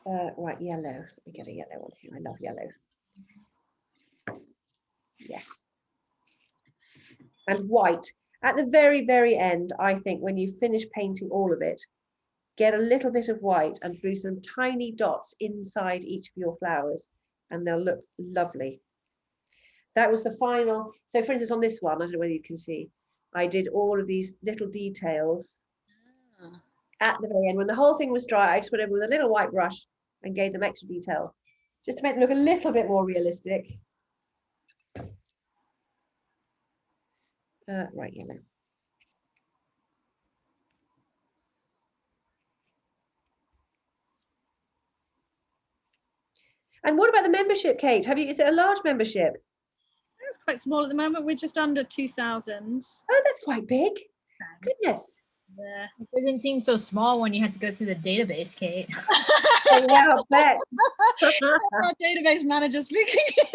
God. Right, yellow. Let me get a yellow one here. I love yellow. Yes. And white. At the very, very end, I think when you finish painting all of it, get a little bit of white and do some tiny dots inside each of your flowers, and they'll look lovely. That was the final. So for instance, on this one, I don't know whether you can see, I did all of these little details at the very end. When the whole thing was dry, I just went over with a little white brush and gave them extra detail, just to make them look a little bit more realistic. Right, yellow. And what about the membership, Kate? Is it a large membership? It's quite small at the moment. We're just under 2,000. Oh, that's quite big. Goodness. Yeah. It doesn't seem so small when you have to go through the database, Kate. Oh, yeah, I'll bet. Our database manager speaking.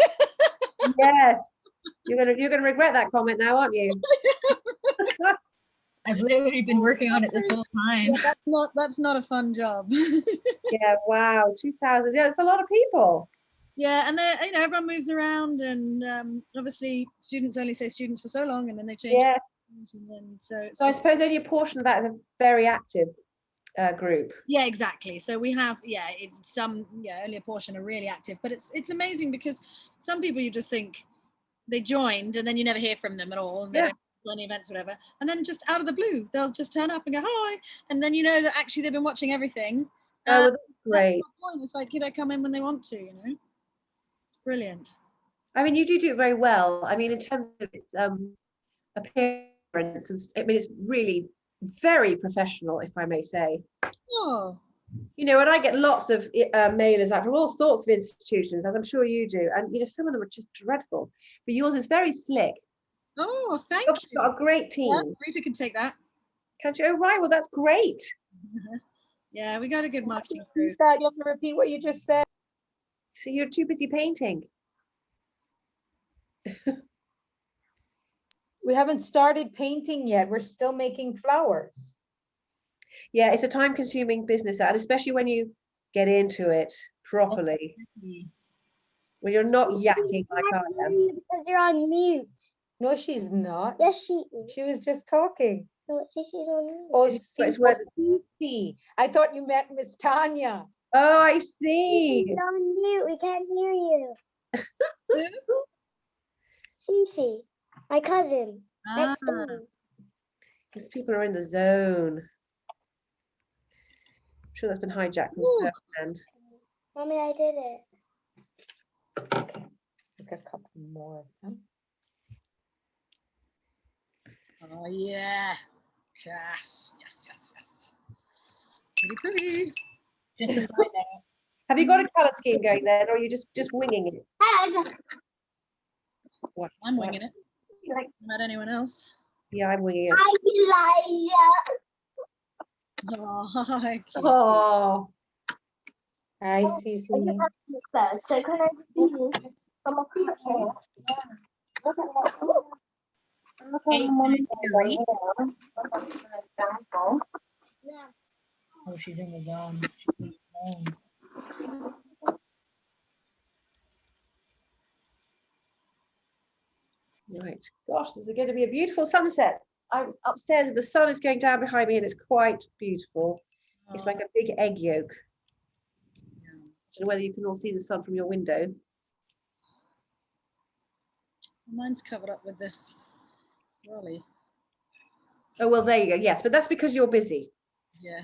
Yeah. You're gonna regret that comment now, aren't you? I've literally been working on it this whole time. Yeah, that's not a fun job. Yeah, wow, 2,000. Yeah, it's a lot of people. Yeah, and everyone moves around, and obviously students only say students for so long, and then they change. Yeah. And then, so it's So I just, suppose only a portion of that is a very active group. yeah, exactly. So we have only a portion are really active, but it's amazing because some people you just think they joined and then you never hear from them at all, and they don't do any events, whatever, and then just out of the blue they'll just turn up and go hi, and then you know that actually they've been watching everything. Oh, well, that's great. That's the point. It's like they come in when they want to, It's brilliant. I mean, you do it very well. I mean, in terms of its appearance, and I mean, it's really very professional, if I may say. Oh. And I get lots of mailers out from all sorts of institutions, as I'm sure you do, and some of them are just dreadful. But yours is very slick. Oh, thank You've you. got a great team. Yeah, Rita can take that. Can't you? Oh, right. Well, that's great. Yeah, we got a good marketing crew. You have to repeat what you just said. So you're too busy painting. We haven't started painting yet. We're still making flowers. Yeah, it's a time-consuming business, and especially when you get into it properly. When you're not yakking like I am. Because you're on mute. No, she's not. Yes, she is. She was just talking. No, it says she's on mute. Oh, It's where Cece. I thought you meant Miss Tanya. Oh, I see. She's on mute. We can't hear you. Cece, my cousin. Next door. These people are in the zone. I'm sure that's been hijacked from Surfland. Mommy, I did it. Okay, look a couple more of them. Oh yeah. Yes. Pretty. Just a side note. Have you got a colour scheme going then, or are you just winging it? What? I'm winging it. Not anyone else. Yeah, I'm winging it. Hi, Elijah. Oh, cute. Oh, Hi, Cece. So can I see you? Come up here. Hey, Gary. Oh, she's in the zone. She's in the zone. right. Gosh, this is going to be a beautiful sunset. I'm upstairs and the sun is going down behind me and it's quite beautiful. It's like a big egg yolk. I don't know whether you can all see the sun from your window. Mine's covered up with the rolly. Oh, well, there you go. Yes, but that's because you're busy. Yeah.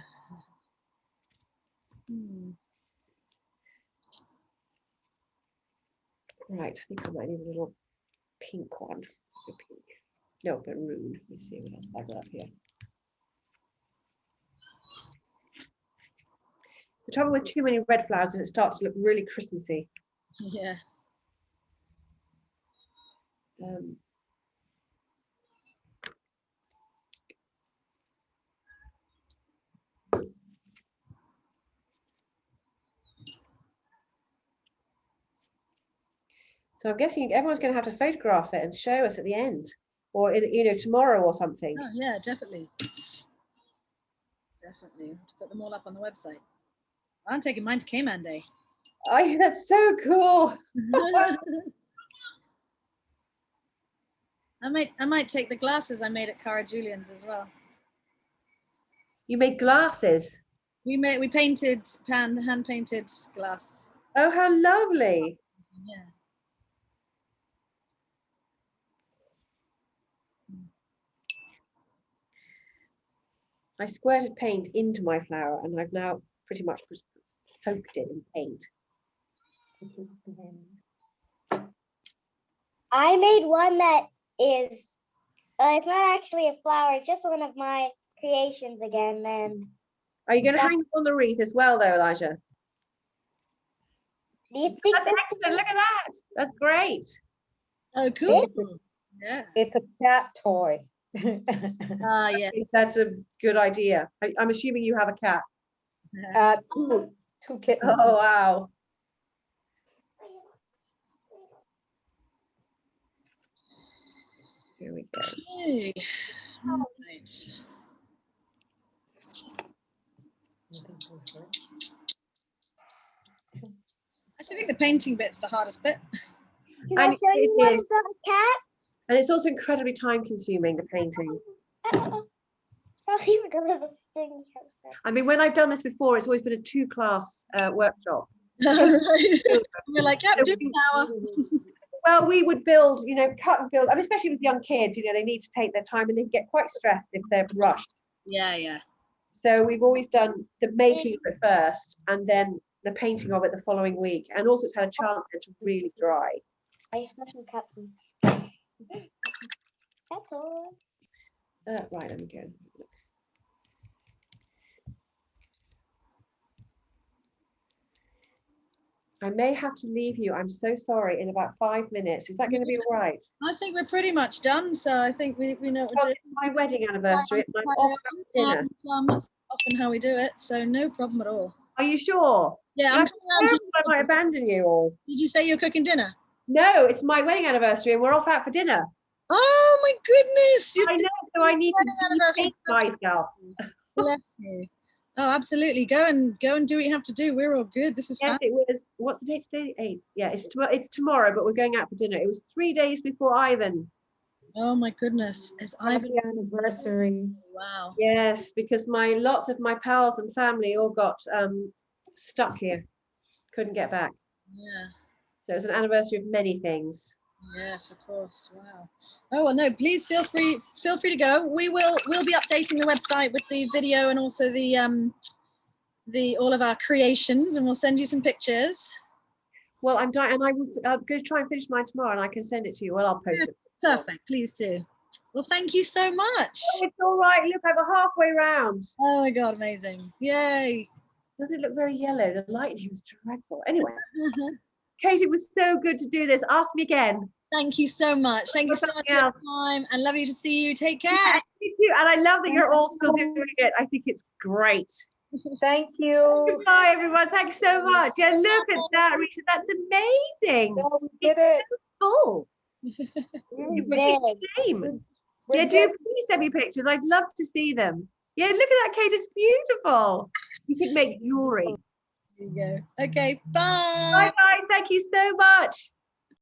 Right, I think I might need a little pink one. The pink. No, maroon. Let me see what else I've got up here. The trouble with too many red flowers is it starts to look really Christmassy. Yeah. So I'm guessing everyone's going to have to photograph it and show us at the end. or tomorrow or something. Oh yeah, definitely. Definitely. Have to put them all up on the website. I'm taking mine to Cayman Day. Oh, that's so cool. I might take the glasses I made at Cara Julian's as well. You made glasses. We painted hand painted glass. Oh, how lovely. Yeah. I squirted paint into my flower and I've now pretty much soaked it in paint. I made one that is, it's not actually a flower, it's just one of my creations again. And Are you going to hang them on the wreath as well, though, Elijah? do you think That's excellent. Look at that. That's great. Oh, cool. Yeah. It's a cat toy. Ah, yes. That's a good idea. I'm assuming you have a cat. Two kittens. Oh, wow. Here we go. Okay. Right. Actually, I think the painting bit's the hardest bit. Can I And show you one it of is. the cats? And it's also incredibly time consuming, the painting. Probably because of the sting. I mean, when I've done this before, it's always been a 2-class workshop. Right. We're like, yeah, So do an hour. Well, we would build, cut and build. I mean, especially with young kids, they need to take their time and they get quite stressed if they're rushed. Yeah, yeah. So we've always done the making of it first and then the painting of it the following week. And also it's had a chance then to really dry. I special cats. Right, let me go. Look. I may have to leave you. I'm so sorry. In about 5 minutes. Is that going to be all right? I think we're pretty much done, so I think we know what Well, to it's my wedding anniversary. And I'm off for do. dinner. That's often how we do it, so no problem at all. Are you sure? Yeah, I'm I'm coming around to I might abandon you all. Did you say you're cooking dinner? No, it's my wedding anniversary and we're off out for dinner. Oh my goodness! I know, so I need to de-paint myself. Bless you. Oh, absolutely. Go and do what you have to do. We're all good. This is Yes, fun. it was. What's the date today? 8th. Yeah, it's tomorrow, but we're going out for dinner. It was 3 days before Ivan. Oh my goodness. It's Ivan. Happy anniversary. Wow. Yes, because lots of my pals and family all got stuck here, couldn't get back. Yeah. So it was an anniversary of many things. Yes, of course. Wow. Oh well, no. Please feel free to go. We'll be updating the website with the video and also the all of our creations, and we'll send you some pictures. Well, I'm dying, and I'm going to try and finish mine tomorrow, and I can send it to you. Well, I'll post it. Perfect. Please do. Well, thank you so much. Oh, it's all right. Look, I'm halfway round. Oh my God, amazing. Yay. Doesn't it look very yellow? The light here is dreadful. Anyway, Kate, it was so good to do this. Ask me again. Thank you so much. Thank you so much for your time. And lovely to see you. Take care. Yeah, you too. And I love that you're all still doing it. I think it's great. Thank you. Goodbye, everyone. Thanks so much. Yeah, look at that, Rita. That's amazing. Oh, we did it. Cool. Really You look big. the same. We Yeah, did do please send me pictures. I'd love to see them. Yeah, look at that, Kate. It's beautiful. You could make jewelry. There you go. Okay, bye. Bye, guys. Thank you so much.